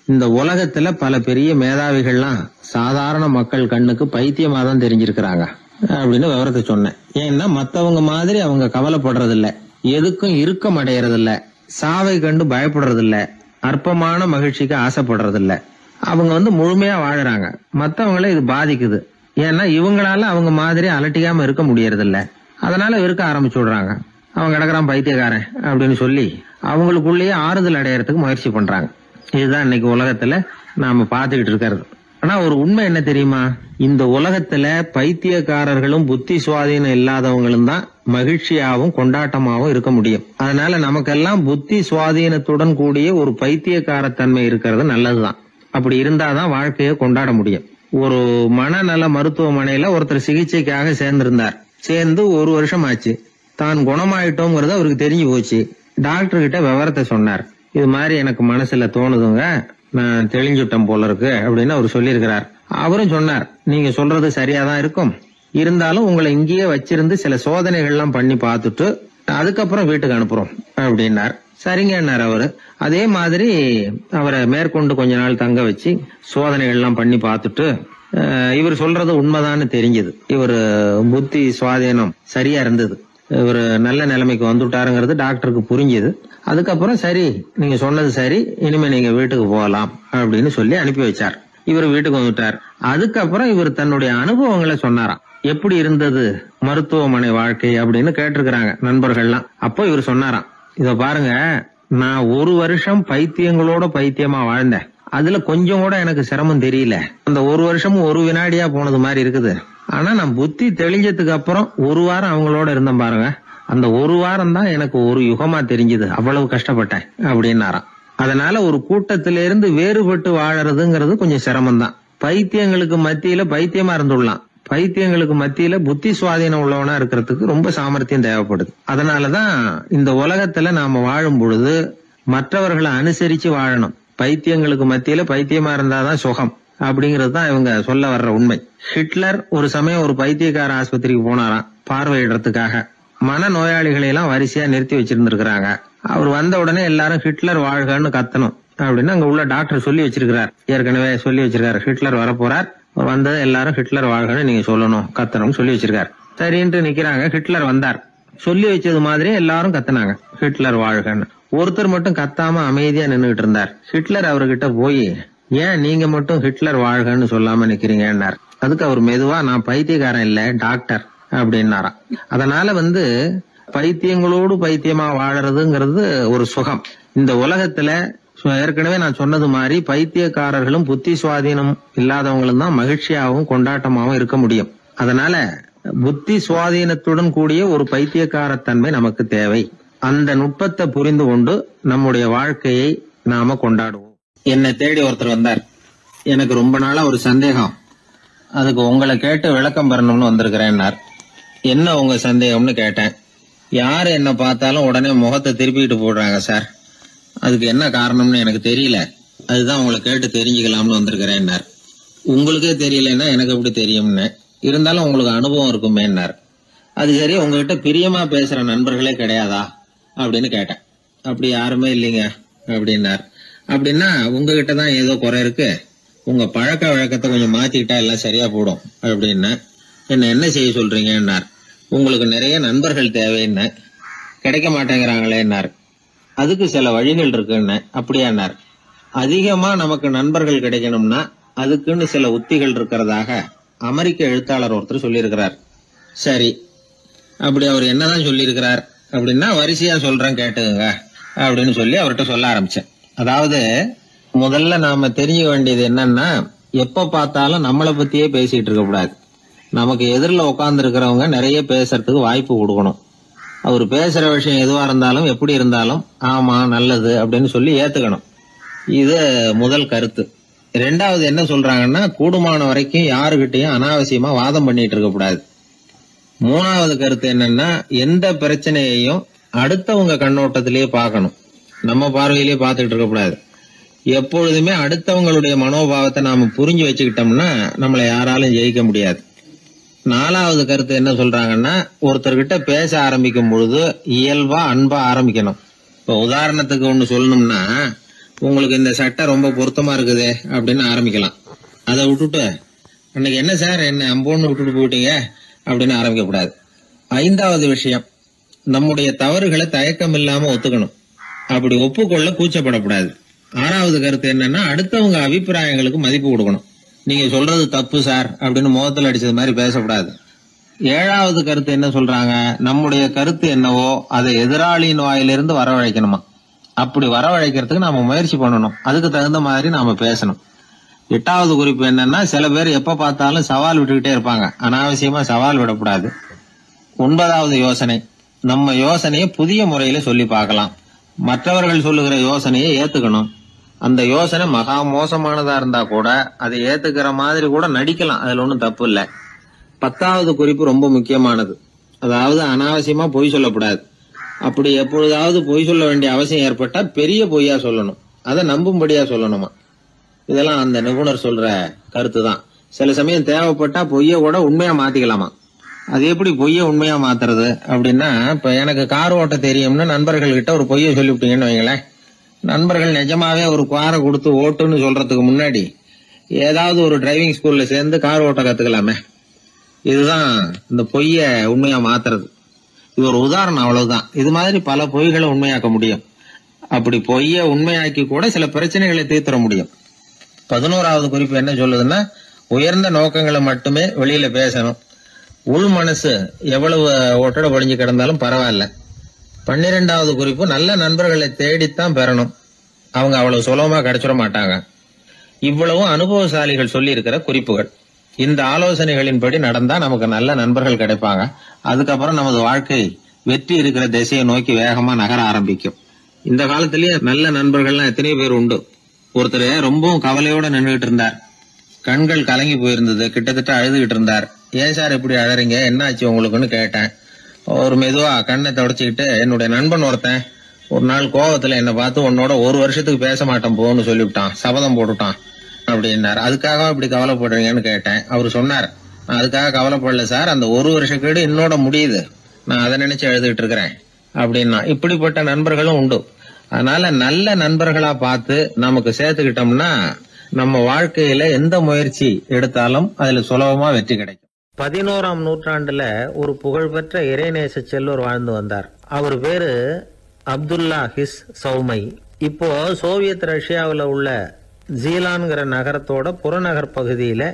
இந்த உலகத்துல பல பெரிய மேதாவிகள்லாம் சாதாரண மக்கள் கண்ணுக்கு பைத்தியமா தான் தெரிஞ்சிருக்கிறாங்க அப்படின்னு விவரத்தை சொன்னேன். ஏன்னா மத்தவங்க மாதிரி அவங்க கவலைப்படுறது இல்ல, எதுக்கும் இறுக்கம் அடையறது இல்ல, சாவை கண்டு பயப்படுறது இல்ல, அற்பமான மகிழ்ச்சிக்கு ஆசைப்படுறது இல்ல. அவங்க முழுமையா வாழறாங்க. மத்தவங்கள இது பாதிக்குது. ஏன்னா இவங்களால அவங்க மாதிரி அலட்டிக்காம இருக்க முடியறது இல்ல. அதனால இருக்க ஆரம்பிச்சு விடுறாங்க. அவன் கிடக்குறான் பைத்தியக்காரன் அப்படின்னு சொல்லி அவங்களுக்குள்ளேயே ஆறுதல் அடையறதுக்கு முயற்சி பண்றாங்க. இதுதான் இன்னைக்கு உலகத்துல நாம பாத்துக்கிட்டு இருக்கிறது. ஆனா ஒரு உண்மை என்ன தெரியுமா? இந்த உலகத்துல பைத்தியக்காரர்களும் புத்தி சுவாதீனம் இல்லாதவங்களும் தான் மகிழ்ச்சியாவும் கொண்டாட்டமாவும் இருக்க முடியும். அதனால நமக்கெல்லாம் புத்தி சுவாதீனத்துடன் கூடிய ஒரு பைத்தியக்காரத்தன்மை இருக்கிறது நல்லதுதான். அப்படி இருந்தாதான் வாழ்க்கையை கொண்டாட முடியும். ஒரு மனநல மருத்துவமனையில ஒருத்தர் சிகிச்சைக்காக சேர்ந்திருந்தார். சேர்ந்து 1 வருஷம் ஆச்சு. தான் குணமாயிட்டோங்கிறது அவருக்கு தெரிஞ்சு போச்சு. டாக்டர் கிட்ட விவரத்தை சொன்னார். இது மாதிரி எனக்கு மனசுல தோணுதுங்க, நான் தெளிஞ்சுட்டேன் போல இருக்கு அப்படின்னு அவர் சொல்லியிருக்கிறார். அவரும் சொன்னார், நீங்க சொல்றது சரியாதான் இருக்கும், இருந்தாலும் உங்களை இங்கேயே வச்சிருந்து சில சோதனைகள்லாம் பண்ணி பார்த்துட்டு அதுக்கப்புறம் வீட்டுக்கு அனுப்புறோம் அப்படின்னார். சரிங்கன்னார் அவரு. அதே மாதிரி அவரை மேற்கொண்டு கொஞ்ச நாள் தங்க வச்சு சோதனைகள்லாம் பண்ணி பார்த்துட்டு இவர் சொல்றது உண்மைதான்னு தெரிஞ்சது. இவர் புத்தி சுவாதீனம் சரியா இருந்தது, இவர் நல்ல நிலைமைக்கு வந்துட்டாருங்கிறது டாக்டருக்கு புரிஞ்சது. அதுக்கப்புறம் சரி, நீங்க சொன்னது சரி, இனிமே நீங்க வீட்டுக்கு போகலாம் அப்படின்னு சொல்லி அனுப்பி வச்சார். இவர் வீட்டுக்கு வந்துட்டார். அதுக்கப்புறம் இவர் தன்னுடைய அனுபவங்களை சொன்னாராம். எப்படி இருந்தது மருத்துவமனை வாழ்க்கை அப்படின்னு கேட்டிருக்கிறாங்க நண்பர்கள்லாம். அப்போ இவர் சொன்னாராம், இத பாருங்க, நான் 1 வருஷம் பைத்தியங்களோட பைத்தியமா வாழ்ந்தேன். அதுல கொஞ்சம் கூட எனக்கு சிரமம் தெரியல. அந்த 1 வருஷமும் 1 வினாடியா போனது மாதிரி இருக்குது. ஆனா நான் புத்தி தெளிஞ்சதுக்கு அப்புறம் 1 வாரம் அவங்களோட இருந்தேன் பாருங்க, அந்த 1 வாரம் தான் எனக்கு ஒரு யுகமா தெரிஞ்சது. அவ்வளவு கஷ்டப்பட்டேன் அப்படின்னாராம். அதனால ஒரு கூட்டத்திலிருந்து வேறுபட்டு வாழறதுங்கிறது கொஞ்சம் சிரமம் தான். பைத்தியங்களுக்கு மத்தியில பைத்தியமா இருந்துடலாம், பைத்தியங்களுக்கு மத்தியில புத்தி சுவாதீனம் உள்ளவனா இருக்கிறதுக்கு ரொம்ப சாமர்த்தியம் தேவைப்படுது. அதனாலதான் இந்த உலகத்துல நாம வாழும் பொழுது மற்றவர்களை அனுசரிச்சு வாழணும். பைத்தியங்களுக்கு மத்தியில பைத்தியமா இருந்தாதான் சுகம் அப்படிங்கிறது தான் இவங்க சொல்ல வர்ற உண்மை. ஹிட்லர் ஒரு சமயம் ஒரு பைத்தியக்கார ஆஸ்பத்திரிக்கு போனாராம் பார்வையிடறதுக்காக. மன நோயாளிகளை எல்லாம் வரிசையா நிறுத்தி வச்சிருந்திருக்கிறாங்க. அவர் வந்த உடனே எல்லாரும் ஹிட்லர் வாழ்கன்னு கத்தணும் அப்படின்னு அங்க உள்ள டாக்டர் சொல்லி வச்சிருக்கிறார். ஏற்கனவே சொல்லி வச்சிருக்காரு, ஹிட்லர் வரப்போறார், வந்தது எல்லாரும் ஹிட்லர் வாழ்கன்னு நீங்க சொல்லணும், கத்தணும்னு சொல்லி வச்சிருக்காரு. சரின்ட்டு நிக்கிறாங்க. ஹிட்லர் வந்தார். சொல்லி வச்சது மாதிரி எல்லாரும் கத்துனாங்க ஹிட்லர் வாழ்கன்னு. ஒருத்தர் மட்டும் கத்தாம அமைதியா நின்னுகிட்டு இருந்தார். ஹிட்லர் அவர்கிட்ட போய், ஏன் நீங்க மட்டும் ஹிட்லர் வாழ்கன்னு சொல்லாம நிக்கிறீங்கன்னார். அதுக்கு அவர் மெதுவா, நான் பைத்தியக்காரன் இல்ல, டாக்டர் அப்படின்னாராம். அதனால பைத்தியங்களோடு பைத்தியமா வாழறதுங்கிறது ஒரு சுகம். இந்த உலகத்துல ஏற்கனவே நான் சொன்னது மாதிரி பைத்தியக்காரர்களும் புத்தி சுவாதீனம் இல்லாதவங்களும் தான் மகிழ்ச்சியாகவும் கொண்டாட்டமாகவும் இருக்க முடியும். அதனால புத்தி சுவாதீனத்துடன் கூடிய ஒரு பைத்தியக்காரத்தன்மை நமக்கு தேவை. அந்த நுட்பத்தை புரிந்து கொண்டு நம்முடைய வாழ்க்கையை நாம கொண்டாடுவோம். என்னை தேடி ஒருத்தர் வந்தார். எனக்கு ரொம்ப நாளா ஒரு சந்தேகம், அதுக்கு உங்களை கேட்டு விளக்கம் பெறணும்னு வந்திருக்கிறேன்னார். என்ன உங்க சந்தேகம்னு கேட்டேன். யாரு என்ன பார்த்தாலும் உடனே முகத்தை திருப்பிட்டு போடுறாங்க சார், அதுக்கு என்ன காரணம்னு எனக்கு தெரியல, அதுதான் உங்களை கேட்டு தெரிஞ்சுக்கலாம்னு வந்திருக்கிறேன்னார். உங்களுக்கே தெரியலன்னா எனக்கு எப்படி தெரியும்னு, இருந்தாலும் உங்களுக்கு அனுபவம் இருக்குமேன்னார். அது சரி, உங்ககிட்ட பிரியமா பேசுற நண்பர்களே கிடையாதா அப்படின்னு கேட்டேன். அப்படி யாருமே இல்லைங்க அப்படின்னார். அப்படின்னா உங்ககிட்ட தான் ஏதோ குறை இருக்கு, உங்க பழக்க வழக்கத்தை கொஞ்சம் மாத்திக்கிட்டா எல்லாம் சரியா போடும் அப்படின்னு. என்ன செய்ய சொல்றீங்கன்னார். உங்களுக்கு நிறைய நண்பர்கள் தேவைன்னு, கிடைக்க மாட்டேங்கிறாங்களேன்னார். அதுக்கு சில வழிகள் இருக்குன்னு. அப்படியானார். அதிகமா நமக்கு நண்பர்கள் கிடைக்கணும்னா அதுக்குன்னு சில உத்திகள் இருக்கிறதாக அமெரிக்க எழுத்தாளர் ஒருத்தர் சொல்லியிருக்கிறார். சரி, அப்படி அவர் என்னதான் சொல்லியிருக்கிறார் அப்படின்னா வரிசையா சொல்றேன் கேட்டுங்க அப்படின்னு சொல்லி அவர்கிட்ட சொல்ல ஆரம்பிச்சேன். அதாவது முதல்ல நாம தெரிஞ்சுக்க வேண்டியது என்னன்னா, எப்ப பார்த்தாலும் நம்மளை பத்தியே பேசிட்டு இருக்க கூடாது. நமக்கு எதிரில் உட்கார்ந்து இருக்கிறவங்க நிறைய பேசுறதுக்கு வாய்ப்பு கொடுக்கணும். அவர் பேசுற விஷயம் எதுவா இருந்தாலும் எப்படி இருந்தாலும் ஆமா நல்லது அப்படின்னு சொல்லி ஏத்துக்கணும். இது முதல் கருத்து. 2வது என்ன சொல்றாங்கன்னா, கூடுமான வரைக்கும் யாருகிட்டையும் அனாவசியமா வாதம் பண்ணிட்டு இருக்க கூடாது. 3வது கருத்து என்னன்னா, எந்த பிரச்சனையையும் அடுத்தவங்க கண்ணோட்டத்திலேயே பார்க்கணும், நம்ம பார்வையிலேயே பார்த்துட்டு இருக்க கூடாது. எப்பொழுதுமே அடுத்தவங்களுடைய மனோபாவத்தை நாம புரிஞ்சு வச்சுக்கிட்டோம்னா நம்மளை யாராலும் ஜெயிக்க முடியாது. 4வது கருத்து என்ன சொல்றாங்கன்னா, ஒருத்தர்கிட்ட பேச ஆரம்பிக்கும் பொழுது இயல்பா அன்பா ஆரம்பிக்கணும். இப்ப உதாரணத்துக்கு ஒண்ணு சொல்லணும்னா, உங்களுக்கு இந்த சட்டை ரொம்ப பொருத்தமா இருக்குதே அப்படின்னு ஆரம்பிக்கலாம். அதை விட்டுட்டு அன்னைக்கு என்ன சார் என்ன அம்போன்னு விட்டுட்டு போயிட்டீங்க அப்படின்னு ஆரம்பிக்க கூடாது. 5வது விஷயம், நம்முடைய தவறுகளை தயக்கம் இல்லாம ஒத்துக்கணும். அப்படி ஒப்புக்கொள்ள கூச்சப்படக்கூடாது. 6வது கருத்து என்னன்னா, அடுத்தவங்க அபிப்பிராயங்களுக்கு மதிப்பு கொடுக்கணும். நீங்க சொல்றது தப்பு சார் அப்படின்னு முகத்தில் அடிச்சது மாதிரி பேசக்கூடாது. 7வது கருத்து என்ன சொல்றாங்க, நம்முடைய கருத்து என்னவோ அதை எதிராளியின் வாயிலிருந்து வரவழைக்கணுமா. அப்படி வரவழைக்கிறதுக்கு நாம முயற்சி பண்ணணும். அதுக்கு தகுந்த மாதிரி நாம பேசணும். 8வது குறிப்பு என்னன்னா, சில பேர் எப்ப பார்த்தாலும் சவால் விட்டுக்கிட்டே இருப்பாங்க. அனாவசியமா சவால் விடக்கூடாது. 9வது யோசனை, நம்ம யோசனையை புதிய முறையில சொல்லி பார்க்கலாம். மற்றவர்கள் சொல்லுகிற யோசனையை ஏத்துக்கணும். அந்த யோசனை மகா மோசமானதா இருந்தா கூட அதை ஏத்துக்கிற மாதிரி கூட நடிக்கலாம். அதுல ஒன்றும் தப்பு இல்லை. 10வது குறிப்பு ரொம்ப முக்கியமானது. அதாவது அனாவசியமா பொய் சொல்லக்கூடாது. அப்படி எப்பொழுதாவது பொய் சொல்ல வேண்டிய அவசியம் ஏற்பட்டா பெரிய பொய்யா சொல்லணும். அதை நம்பும்படியா சொல்லணுமா. இதெல்லாம் அந்த நிபுணர் சொல்ற கருத்து தான். சில சமயம் தேவைப்பட்டா பொய்ய கூட உண்மையா மாத்திக்கலாமா. அது எப்படி பொய்ய உண்மையா மாத்துறது அப்படின்னா, இப்ப எனக்கு கார் ஓட்ட தெரியும்னு நண்பர்கள் கிட்ட ஒரு பொய்ய சொல்லிவிட்டீங்கன்னு வைங்களேன். நண்பர்கள் நிஜமாவே ஒரு காரை கொடுத்து ஓட்டுன்னு சொல்றதுக்கு முன்னாடி ஏதாவது ஒரு டிரைவிங் ஸ்கூல்ல சேர்ந்து கார் ஓட்ட கத்துக்கலாமே. இதுதான் இந்த பொய்ய உண்மையா மாத்துறது. இது ஒரு உதாரணம், அவ்வளவுதான். இது மாதிரி பல பொய்களை உண்மையாக்க முடியும். அப்படி பொய்ய உண்மையாக்கி கூட சில பிரச்சனைகளை தீர்த்திட முடியும். 11வது குறிப்பு என்ன சொல்லுதுன்னா, உயர்ந்த நோக்கங்களை மட்டுமே வெளியில பேசணும். உள் மனசு எவ்வளவு ஒட்டடை படிஞ்சு கிடந்தாலும் பரவாயில்ல. 12வது குறிப்பு, நல்ல நண்பர்களை தேடித்தான் பெறணும். அவங்க அவ்வளவு சுலபமா கிடைச்சிட மாட்டாங்க. இவ்வளவும் அனுபவசாலிகள் சொல்லி இருக்கிற குறிப்புகள். இந்த ஆலோசனைகளின்படி நடந்தா நமக்கு நல்ல நண்பர்கள் கிடைப்பாங்க. அதுக்கப்புறம் நமது வாழ்க்கை வெற்றி இருக்கிற திசையை நோக்கி வேகமா நகர ஆரம்பிக்கும். இந்த காலத்திலேயே நல்ல நண்பர்கள்லாம் எத்தனையோ பேர் உண்டு. ஒருத்தர் ரொம்பவும் கவலையோட நின்றுகிட்டு இருந்தார். கண்கள் கலங்கி போயிருந்தது. கிட்டத்தட்ட அழுதுகிட்டு இருந்தார். ஏன் சார் இப்படி அழறீங்க, என்ன ஆச்சு உங்களுக்குன்னு கேட்டேன். ஒரு மெதுவா கண்ணை தொடச்சிக்கிட்டு, என்னுடைய நண்பன் ஒருத்தன் ஒரு நாள் கோவத்துல என்ன பார்த்து உன்னோட 1 வருஷத்துக்கு பேச மாட்டேன் போன்னு சொல்லிவிட்டான், சபதம் போட்டுட்டான் அப்படின்னாரு. அதுக்காக இப்படி கவலைப்படுறீங்கன்னு கேட்டேன். அவரு சொன்னார், நான் அதுக்காக கவலைப்படல சார், அந்த 1 வருஷ கேடு என்னோட முடியுது, நான் அதை நினைச்சு எழுதிட்டு இருக்கிறேன் அப்படின்னா. இப்படிப்பட்ட நண்பர்களும் உண்டு. அதனால நல்ல நண்பர்களா பார்த்து நமக்கு சேர்த்துக்கிட்டோம்னா நம்ம வாழ்க்கையில எந்த முயற்சி எடுத்தாலும் அதுல சுலபமா வெற்றி கிடைக்கும். 11ஆம் நூற்றாண்டுல ஒரு புகழ்பெற்ற இறைநேச செல்வர் வாழ்ந்து வந்தார். அவர் பேரு அப்துல்லா ஹிஸ் சௌமை. இப்போ சோவியத் ரஷ்யாவில் உள்ள ஜீலான்கிற நகரத்தோட புறநகர் பகுதியில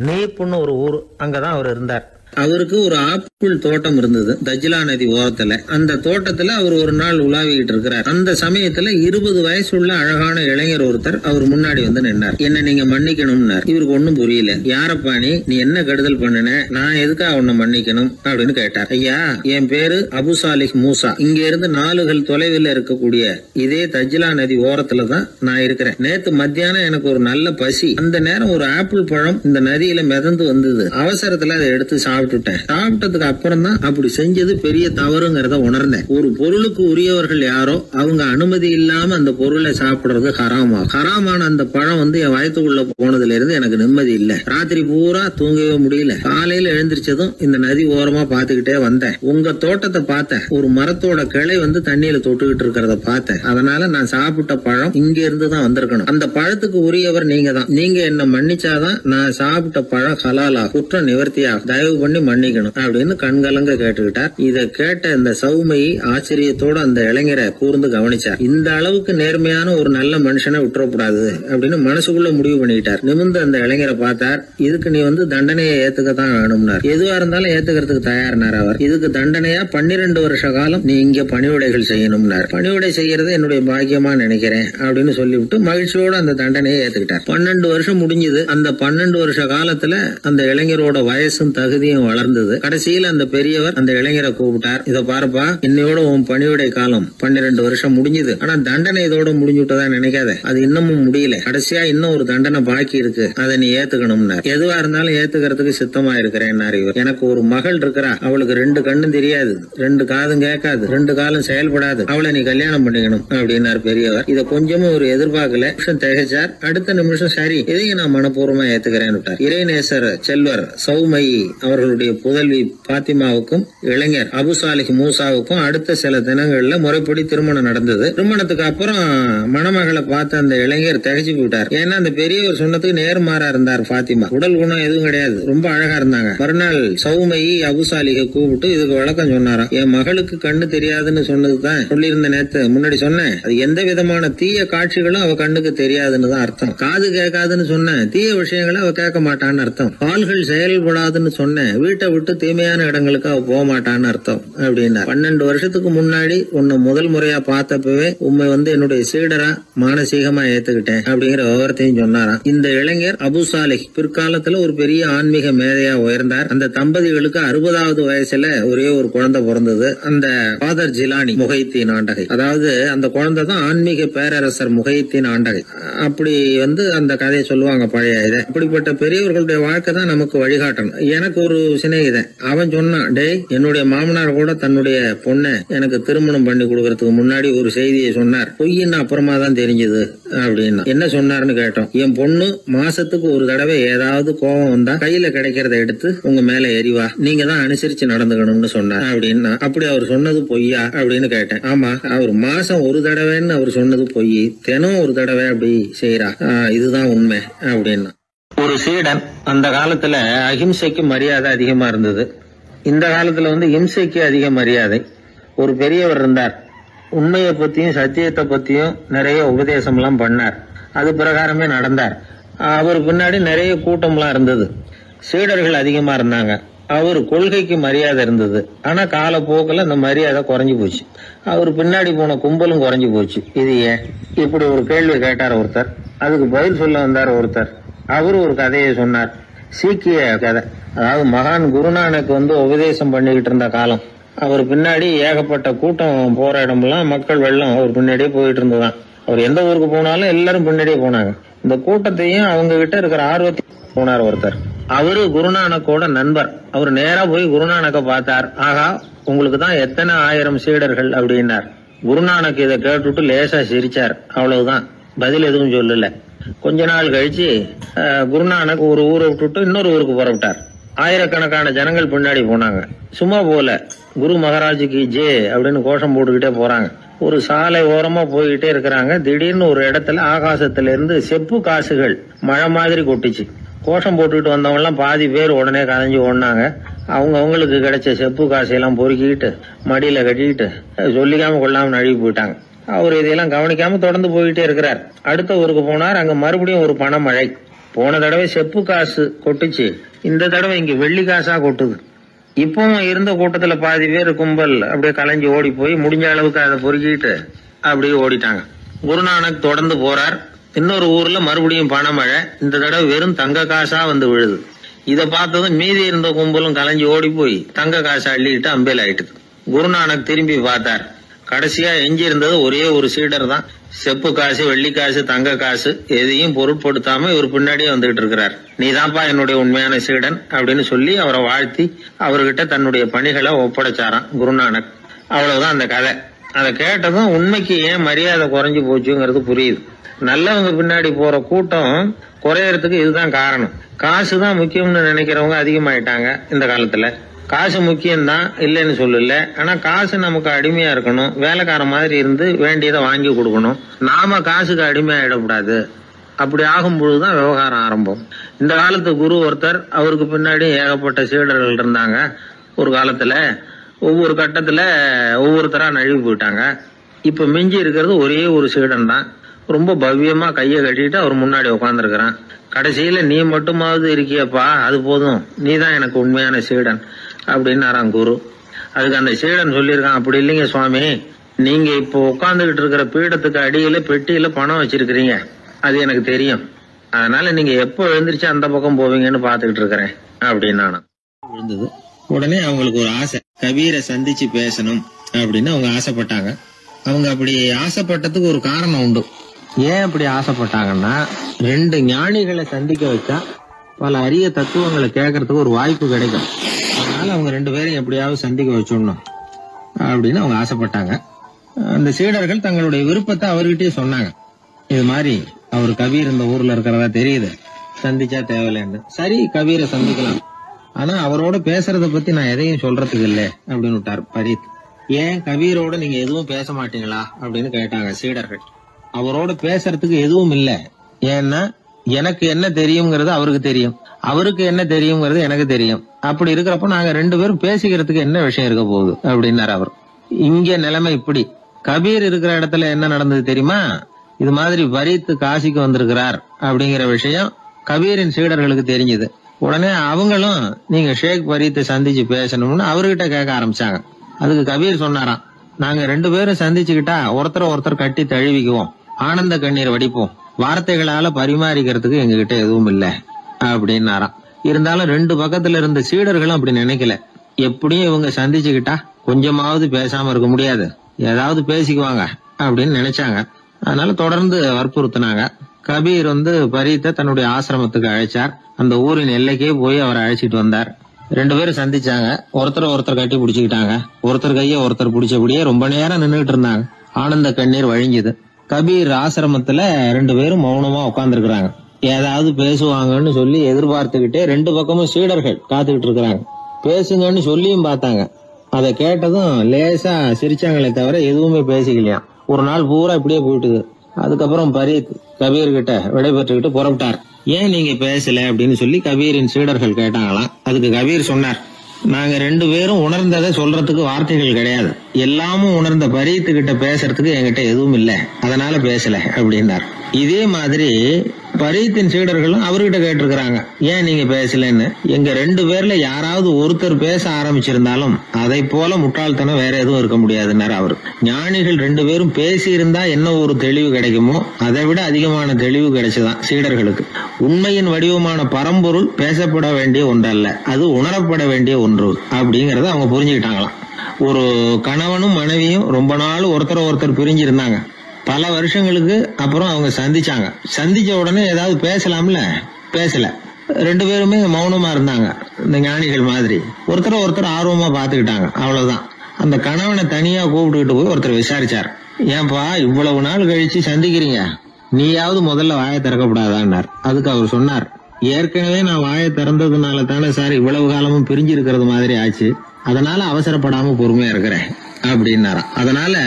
நீப்புன்னு ஒரு ஊர், அங்கதான் அவர் இருந்தார். அவருக்கு ஒரு ஆப்பிள் தோட்டம் இருந்தது தஜ்லா நதி ஓரத்துல. அந்த தோட்டத்துல அவர் ஒரு நாள் உலாவிக்கிட்டு இருக்கிறார். அந்த சமயத்துல 20 வயசுள்ள அழகான இளைஞர் ஒருத்தர் அவர் முன்னாடி வந்து நின்னார். என்ன நீங்க மன்னிக்கணும்னார். இவருக்கு ஒன்னும் புரியல. யாரப்பா நீ என்ன கெடுதல் பண்ணுன, நான் எதுக்கா உன்னை மன்னிக்கணும் அப்படின்னு கேட்டார். ஐயா, என் பேரு அபு சாலிஹ் மூசா. இங்க இருந்து 4 கல் தொலைவில் இருக்கக்கூடிய இதே தஜ்லா நதி ஓரத்துல தான் நான் இருக்கிறேன். நேத்து மத்தியானம் எனக்கு ஒரு நல்ல பசி. அந்த நேரம் ஒரு ஆப்பிள் பழம் இந்த நதியில மிதந்து வந்தது. அவசரத்துல அதை எடுத்து சாப்பிட்டுட்டேன். சாப்பிட்டதுக்கு அப்புறம் தான் அப்படி செஞ்சது பெரிய தவறுங்கிறத உணர்ந்தேன். ஒரு பொருளுக்கு உரியவர்கள் யாரோ அவங்க அனுமதி இல்லாம அந்த பொருளை சாப்பிடுறது ஹராமா. ஹராமான அந்த பழம் வந்து என் வயத்துக்குள்ள போனதுல இருந்து எனக்கு நிம்மதி இல்ல. ராத்திரி பூரா தூங்கவே முடியல. காலையில எழுந்திரிச்சதும் இந்த நதி ஓரமா பாத்துக்கிட்டே வந்தேன். உங்க தோட்டத்தை பார்த்தேன். ஒரு மரத்தோட கிளை வந்து தண்ணியில தொட்டுக்கிட்டு இருக்கிறத பார்த்தேன். அதனால நான் சாப்பிட்ட பழம் இங்க இருந்து தான் வந்திருக்கணும். அந்த பழத்துக்கு உரியவர் நீங்க தான். நீங்க என்ன மன்னிச்சாதான் நான் சாப்பிட்ட பழம் ஹலாலா, குற்றம் நிவர்த்தியா, தயவு பண்ணி மன்னிக்கணும் அப்படின்னு கண்கலங்க கேட்டுக்கிட்டார். இத கேட்ட இந்த சௌமை ஆச்சரியத்தோட அந்த இளைஞரை கூர்ந்து கவனிச்சார். இந்த அளவுக்கு நேர்மையான ஒரு நல்ல மனுஷனை விட்டுறக்கூடாது அப்படின்னு மனசுக்குள்ள முடிவு பண்ணிக்கிட்டார். நிமிர்ந்து அந்த இளைஞரை பார்த்தார். இதுக்கு நீ வந்து தண்டனையை ஏத்துக்கத்தான் வேணும்னார். எதுவா இருந்தாலும் ஏத்துக்கிறதுக்கு தயார்னார் அவர். இதுக்கு தண்டனையா 12 வருஷ காலம் நீ இங்க பணிவிடைகள் செய்யணும்னார். பணிவிடை செய்யறது என்னுடைய பாக்கியமா நினைக்கிறேன் அப்படின்னு சொல்லிவிட்டு மகிழ்ச்சியோட அந்த தண்டனையை ஏத்துக்கிட்டார். 12 வருஷம் முடிஞ்சது. அந்த 12 வருஷ காலத்துல அந்த இளைஞரோட வயசும் தகுதியும் வளர்ந்தது. கடைசியில் அந்த பெரியவர் அந்த இளைஞரை கூப்பிட்டார். இத பாருப்பா, இன்னையோட உன் பணிவிடை காலம் 12 வருஷம் முடிஞ்சது. ஆனா தண்டனை இதோட முடிஞ்சு விட்டதா நினைக்காத. அது இன்னமும் முடியல. கடைசியா இன்னும் ஒரு தண்டனை பாக்கி இருக்கு. அதை நீ ஏத்துக்கணும்னார். எதுவா இருந்தாலும் ஏத்துக்கிறதுக்கு சித்தமா இருக்கிறேன் இவர். எனக்கு ஒரு மகள் இருக்கிறா. அவளுக்கு 2 கண்ணும் தெரியாது, 2 காதும் கேட்காது, 2 காலும் செயல்படாது. அவளை நீ கல்யாணம் பண்ணிக்கணும் அப்படின்னார் பெரியவர். இத கொஞ்சமும் ஒரு எதிர்பார்க்கல. திகைச்சார். அடுத்த நிமிஷம் சரி, இதையும் நான் மனப்பூர்வமா ஏத்துக்கிறேன். இறைநேசர் செல்வர் சௌமை அவர்கள் அவர்களுடைய புதல்வி பாத்திமாவுக்கும் இளைஞர் அபு சாலிஹ் மூசாவுக்கும் அடுத்த சில தினங்கள்ல முறைப்படி திருமணம் நடந்தது. திருமணத்துக்கு அப்புறம் மணமகளை பார்த்த அந்த இளைஞர் திகைச்சு போயிட்டார். ஏன்னா அந்த பெரியவர் சொன்னதுக்கு நேர்மாறா இருந்தார். பாத்திமா உடல் குணம் எதுவும் கிடையாது, ரொம்ப அழகா இருந்தாங்க. மறுநாள் சௌமையை அபு சாலிஹை கூப்பிட்டு இதுக்கு விளக்கம் சொன்னாராம். என் மகளுக்கு கண்ணு தெரியாதுன்னு சொன்னதுதான் சொல்லியிருந்த நேத்து முன்னாடி சொன்னேன். அது எந்த விதமான தீய காட்சிகளும் அவ கண்ணுக்கு தெரியாதுன்னு தான் அர்த்தம். காது கேட்காதுன்னு சொன்னேன், தீய விஷயங்களை அவ கேட்க மாட்டான்னு அர்த்தம். கால்கள் செயல்படாதுன்னு சொன்னேன், வீட்டை விட்டு தீமையான இடங்களுக்கு அவ போக மாட்டான்னு அர்த்தம் அப்படின்னா. 12 வருஷத்துக்கு முன்னாடி உன்னை முதல் முறையா பார்த்தப்பவே உண்மை என்னுடைய சீடரா மானசீகமா ஏத்துக்கிட்டேன் அப்படிங்கிற விவரத்தையும் சொன்னாராம். இந்த இளைஞர் அபு சாலிஹ் பிற்காலத்துல ஒரு பெரிய ஆன்மீக மேதையா உயர்ந்தார். அந்த தம்பதிகளுக்கு 60வது வயசுல ஒரே ஒரு குழந்தை பிறந்தது. அந்த ஃபாதர் ஜிலானி முஹைத்தீன் ஆண்டகை, அதாவது அந்த குழந்தை தான் ஆன்மீக பேரரசர் முஹைத்தீன் ஆண்டகை. அப்படி அந்த கதையை சொல்லுவாங்க பழைய இதை. அப்படிப்பட்ட பெரியவர்களுடைய வாழ்க்கை தான் நமக்கு வழிகாட்டணும். எனக்கு ஒரு சிநேகிதன், அவன் சொன்னான், டேய் என்னுடைய மாமனார் கூட தன்னுடைய பொண்ணை எனக்கு திருமணம் பண்ணி கொடுக்கறதுக்கு முன்னாடி ஒரு செய்தியை சொன்னார், பொய்ன்னு அப்புறமா தான் தெரிஞ்சது அப்படின்னா. என்ன சொன்னார்னு கேட்டோம். என் பொண்ணு மாசத்துக்கு ஒரு தடவை ஏதாவது கோபம் வந்தா கையில கிடைக்கிறத எடுத்து உங்க மேல எரிவா, நீங்க தான் அனுசரிச்சு நடந்துக்கணும்னு சொன்னார் அப்படின்னா. அப்படி அவர் சொன்னது பொய்யா அப்படின்னு கேட்டேன். ஆமா, அவர் மாசம் ஒரு தடவைன்னு அவர் சொன்னது பொய், தினம் ஒரு தடவை அப்படி செய்யறா, இதுதான் உண்மை அப்படின்னா. ஒரு சீடன் அந்த காலத்துல அஹிம்சைக்கு மரியாதை அதிகமா இருந்தது. இந்த காலத்துல இம்சைக்கு அதிக மரியாதை. ஒரு பெரியவர் இருந்தார், உண்மையை பத்தியும் சத்தியத்தை பத்தியும் நிறைய உபதேசம் எல்லாம் பண்ணார். அது பிரகாரமே நடந்தார். அவர் பின்னாடி நிறைய கூட்டம்லாம் இருந்தது, சீடர்கள் அதிகமா இருந்தாங்க. அவர் கொள்கைக்கு மரியாதை இருந்தது. ஆனா காலப்போக்கில் அந்த மரியாதை குறைஞ்சு போச்சு. அவர் பின்னாடி போன கும்பலும் குறைஞ்சு போச்சு. இது ஏன்? இப்படி ஒரு கேள்வி கேட்டார் ஒருத்தர். அதுக்கு பதில் சொல்ல வந்தார் ஒருத்தர். அவரு ஒரு கதையை சொன்னார், சீக்கிய கதை. அதாவது மகான் குருநானக் உபதேசம் பண்ணிக்கிட்டு இருந்த காலம். அவர் பின்னாடி ஏகப்பட்ட கூட்டம் போற இடமெல்லாம் மக்கள் வெள்ளம் அவர் பின்னாடியே போயிட்டு இருந்ததுதான். அவர் எந்த ஊருக்கு போனாலும் எல்லாரும் பின்னாடியே போனாங்க. இந்த கூட்டத்தையும் அவங்க கிட்ட இருக்கிற ஆர்வத்தை போனார் ஒருத்தர். அவரு குருநானக்கோட நண்பர். அவர் நேரா போய் குருநானக்க பார்த்தார். ஆகா, உங்களுக்கு தான் எத்தனை ஆயிரம் சீடர்கள் அப்படின்னார். குருநானக் இதை கேட்டுட்டு லேசா சிரிச்சார், அவ்வளவுதான், பதில் எதுவும் சொல்லல. கொஞ்ச நாள் கழிச்சு குருநானக் ஒரு ஊரை விட்டுட்டு இன்னொரு ஊருக்கு புறப்பட்டார். ஆயிரக்கணக்கான ஜனங்கள் பின்னாடி போனாங்க. சும்மா போல குரு மகாராஜுக்கு ஜே அப்படின்னு கோஷம் போட்டுக்கிட்டே போறாங்க. ஒரு சாலை ஓரமா போய்கிட்டே இருக்கிறாங்க. திடீர்னு ஒரு இடத்துல ஆகாசத்துல இருந்து செப்பு காசுகள் மழை மாதிரி கொட்டுச்சு. கோஷம் போட்டுக்கிட்டு வந்தவங்க எல்லாம் பாதி பேர் உடனே கதைஞ்சு ஓடினாங்க. அவங்களுக்கு கிடைச்ச செப்பு காசையெல்லாம் பொறுக்கிட்டு மடியில கட்டிக்கிட்டு சொல்லிக்காம கொள்ளாம நழுவி போயிட்டாங்க. அவர் இதையெல்லாம் கவனிக்காம தொடர்ந்து போயிட்டே இருக்கிறார். அடுத்த ஊருக்கு போனார். அங்க மறுபடியும் ஒரு பணமழை. போன தடவை செப்பு காசு கொட்டுச்சு, இந்த தடவை இங்க வெள்ளி காசா கொட்டுது. இப்பவும் இருந்த கூட்டத்துல பாதி பேர் கும்பல் அப்படியே கலைஞ்சு ஓடி போய் முடிஞ்ச அளவுக்கு அதை பொறுக்கிட்டு அப்படியே ஓடிட்டாங்க. குருநானக் தொடர்ந்து போறார். இன்னொரு ஊர்ல மறுபடியும் பணமழை. இந்த தடவை வெறும் தங்க காசா விழுது. இதை பார்த்ததும் மீதி இருந்த கும்பலும் கலைஞ்சு ஓடி போய் தங்க காசை அள்ளிட்டு அம்பேல் ஆயிட்டுது. குருநானக் திரும்பி பார்த்தார். கடைசியா எஞ்சி இருந்தது ஒரே ஒரு சீடர் தான். செப்பு காசு, வெள்ளி காசு, தங்க காசு எதையும் பொருட்படுத்தாம இவர் பின்னாடியே வந்துகிட்டு இருக்கிறார். நீதான்ப்பா என்னுடைய உண்மையான சீடன் அப்படின்னு சொல்லி அவரை வாழ்த்தி அவர்கிட்ட தன்னுடைய பணிகளை ஒப்படைச்சாராம் குருநானக். அவ்வளவுதான் அந்த கதை. அதை கேட்டதும் உண்மைக்கு ஏன் மரியாதை குறைஞ்சு போச்சுங்கிறது புரியுது. நல்லவங்க பின்னாடி போற கூட்டம் குறையறதுக்கு இதுதான் காரணம். காசு தான் முக்கியம்னு நினைக்கிறவங்க அதிகமாயிட்டாங்க இந்த காலத்துல. காசு முக்கியம்தான், இல்லைன்னு சொல்லல. ஆனா காசு நமக்கு அடிமையா இருக்கணும், வேலைக்கார மாதிரி இருந்து வேண்டியதை வாங்கி கொடுக்கணும். நாம காசுக்கு அடிமையாயிடக்கூடாது. அப்படி ஆகும் பொழுதுதான் விவகாரம் ஆரம்பம். இந்த காலத்து குரு ஒருத்தர், அவருக்கு பின்னாடி ஏகப்பட்ட சீடர்கள் இருந்தாங்க. ஒரு காலத்துல ஒவ்வொரு கட்டத்துல ஒவ்வொருத்தரா நழுவி போயிட்டாங்க. இப்ப மிஞ்சி இருக்கிறது ஒரே ஒரு சீடன் தான். ரொம்ப பவ்யமா கையை கட்டிட்டு அவர் முன்னாடி உட்காந்துருக்கிறான். கடைசியில நீ மட்டுமாவது இருக்கியப்பா, அது போதும், நீ தான் எனக்கு உண்மையான சீடன் அப்படின்னாராம் குரு. அதுக்கு அந்த சீடன் சொல்லியிருக்கான், அப்படி இல்லைங்க சுவாமி, நீங்க இப்போ உட்காந்துக்கிட்டு இருக்கிற பீடத்துக்கு அடியில பெட்டியில பணம் வச்சிருக்கிறீங்க, அது எனக்கு தெரியும். அதனால நீங்க எப்போ எழுந்திரிச்சு அந்த பக்கம் போவீங்கன்னு பாத்துக்கிட்டு இருக்கிறேன் அப்படின்னா விழுந்தது. உடனே அவங்களுக்கு ஒரு ஆசை, கபீரை சந்திச்சு பேசணும் அப்படின்னு அவங்க ஆசைப்பட்டாங்க. அவங்க அப்படி ஆசைப்பட்டதுக்கு ஒரு காரணம் உண்டு. ஏன் அப்படி ஆசைப்பட்டாங்கன்னா, 2 ஞானிகளை சந்திக்க வச்சா பல அரிய தத்துவங்களை கேட்கறதுக்கு ஒரு வாய்ப்பு கிடைக்கும். அதனால அவங்க 2 பேரையும் எப்படியாவது சந்திக்க வச்சிடணும் அப்படின்னு அவங்க ஆசைப்பட்டாங்க. அந்த சீடர்கள் தங்களுடைய விருப்பத்தை அவர்கிட்டயே சொன்னாங்க. இது மாதிரி அவர் கபீர் இந்த ஊர்ல இருக்கிறதா தெரியுது, சந்திச்சா தேவையில்லைன்னு. சரி, கபீரை சந்திக்கலாம் ஆனா அவரோட பேசுறத பத்தி நான் எதையும் சொல்றதுக்கு இல்ல அப்படின்னு விட்டார் பரீத். ஏன் கபீரோட நீங்க எதுவும் பேச மாட்டீங்களா அப்படின்னு கேட்டாங்க சீடர்கள். அவரோட பேசுறதுக்கு எதுவும் இல்ல, ஏன்னா எனக்கு என்ன தெரியுங்கிறது அவருக்கு தெரியும், அவருக்கு என்ன தெரியுங்கிறது எனக்கு தெரியும். அப்படி இருக்கிறப்ப நாங்க 2 பேரும் பேசிக்கிறதுக்கு என்ன விஷயம் இருக்க போகுது அப்படின்னாரு அவர். இங்க நிலைமை இப்படி. கபீர் இருக்கிற இடத்துல என்ன நடந்தது தெரியுமா? இது மாதிரி பரீத் காசிக்கு வந்திருக்கிறார் அப்படிங்கிற விஷயம் கபீரின் சீடர்களுக்கு தெரிஞ்சது. உடனே அவங்களும் நீங்க ஷேக் பரீத்தை சந்திச்சு பேசணும்னு அவர்கிட்ட கேட்க ஆரம்பிச்சாங்க. அதுக்கு கபீர் சொன்னாராம், நாங்க 2 பேரும் சந்திச்சுக்கிட்டா ஒருத்தர் கட்டி தழுவிக்குவோம், ஆனந்த கண்ணீர் வடிப்போம், வார்த்தைகளால பரிமாறிக்கிறதுக்கு எங்ககிட்ட எதுவும் இல்ல அப்படின்னாராம். இருந்தாலும் 2 பக்கத்துல இருந்த சீடர்களும் அப்படி நினைக்கல. எப்படியும் இவங்க சந்திச்சுக்கிட்டா கொஞ்சமாவது பேசாம இருக்க முடியாது, ஏதாவது பேசிக்குவாங்க அப்படின்னு நினைச்சாங்க. அதனால தொடர்ந்து வற்புறுத்தினாங்க. கபீர் பரீத்தை தன்னுடைய ஆசிரமத்துக்கு அழைச்சார். அந்த ஊரின் எல்லைக்கே போய் அவரை அழைச்சிட்டு வந்தார். 2 பேரும் சந்திச்சாங்க. ஒருத்தர் கட்டி பிடிச்சுக்கிட்டாங்க. ஒருத்தர் கைய ஒருத்தர் பிடிச்சபடியே ரொம்ப நேரம் நின்றுட்டு இருந்தாங்க. ஆனந்த கண்ணீர் வழிஞ்சுது. கபீர் ஆசிரமத்துல 2 பேரும் மௌனமா உட்கார்ந்துருக்காங்க. ஏதாவது பேசுவாங்கன்னு சொல்லி எதிர்பார்த்துக்கிட்டே 2 பக்கமும் சீடர்கள் காத்துக்கிட்டு இருக்கிறாங்க. பேசுங்கன்னு சொல்லியும் பார்த்தாங்க. அதை கேட்டதும் லேசா சிரிச்சாங்களே தவிர எதுவுமே பேசிக்கலையாம். ஒரு நாள் பூரா இப்படியே போயிட்டுது. அதுக்கப்புறம் பரீத் கபீர் கிட்ட விடைபெற்றுக்கிட்டு புறப்பட்டார். ஏன் நீங்க பேசல அப்படின்னு சொல்லி கபீரின் சீடர்கள் கேட்டாங்களாம். அதுக்கு கபீர் சொன்னார், நாங்க 2 பேரும் உணர்ந்ததை சொல்றதுக்கு வார்த்தைகள் கிடையாது, எல்லாமும் உணர்ந்த பரீத்து கிட்ட பேசுறதுக்கு என்கிட்ட எதுவும் இல்ல, அதனால பேசல அப்படின்னார். இதே மாதிரி பரீத்தின் சீடர்களும் அவர்கிட்ட கேட்டிருக்கிறாங்க, ஏன் நீங்க பேசலன்னு. எங்க 2 பேர்ல யாராவது ஒருத்தர் பேச ஆரம்பிச்சிருந்தாலும் அதை போல முட்டாள்தனம் வேற எதுவும் இருக்க முடியாதுன்னாரு அவரு. ஞானிகள் 2 பேரும் பேசி இருந்தா என்ன ஒரு தெளிவு கிடைக்குமோ அதை விட அதிகமான தெளிவு கிடைச்சுதான் சீடர்களுக்கு. உண்மையின் வடிவமான பரம்பொருள் பேசப்பட வேண்டிய ஒன்றல்ல, அது உணரப்பட வேண்டிய ஒன்று அப்படிங்கறத அவங்க புரிஞ்சுக்கிட்டாங்களாம். ஒரு கணவனும் மனைவியும் ரொம்ப நாள் ஒருத்தர் பிரிஞ்சிருந்தாங்க. பல வருஷங்களுக்கு அப்புறம் அவங்க சந்திச்சாங்க. சந்திச்ச உடனே ஏதாவது பேசலாம்ல, பேசல. 2 பேருமே மௌனமா இருந்தாங்க. இந்த ஞானிகள் மாதிரி ஒருத்தர் ஆர்வமா பாத்துக்கிட்டாங்க, அவ்வளவுதான். அந்த கணவனை தனியா கூப்பிட்டுக்கிட்டு போய் ஒருத்தர் விசாரிச்சார், ஏன்பா இவ்வளவு நாள் கழிச்சு சந்திக்கிறீங்க, நீயாவது முதல்ல வாயை திறக்கப்படாதான்னார். அதுக்கு அவர் சொன்னார், ஏற்கனவே நான் வாயை திறந்ததுனால தானே சார் இவ்வளவு காலமும் பிரிஞ்சு இருக்கிறது மாதிரி ஆச்சு, அதனால அவசரப்படாம பொறுமையா இருக்கிறேன் அப்படின்னாராம். அதனால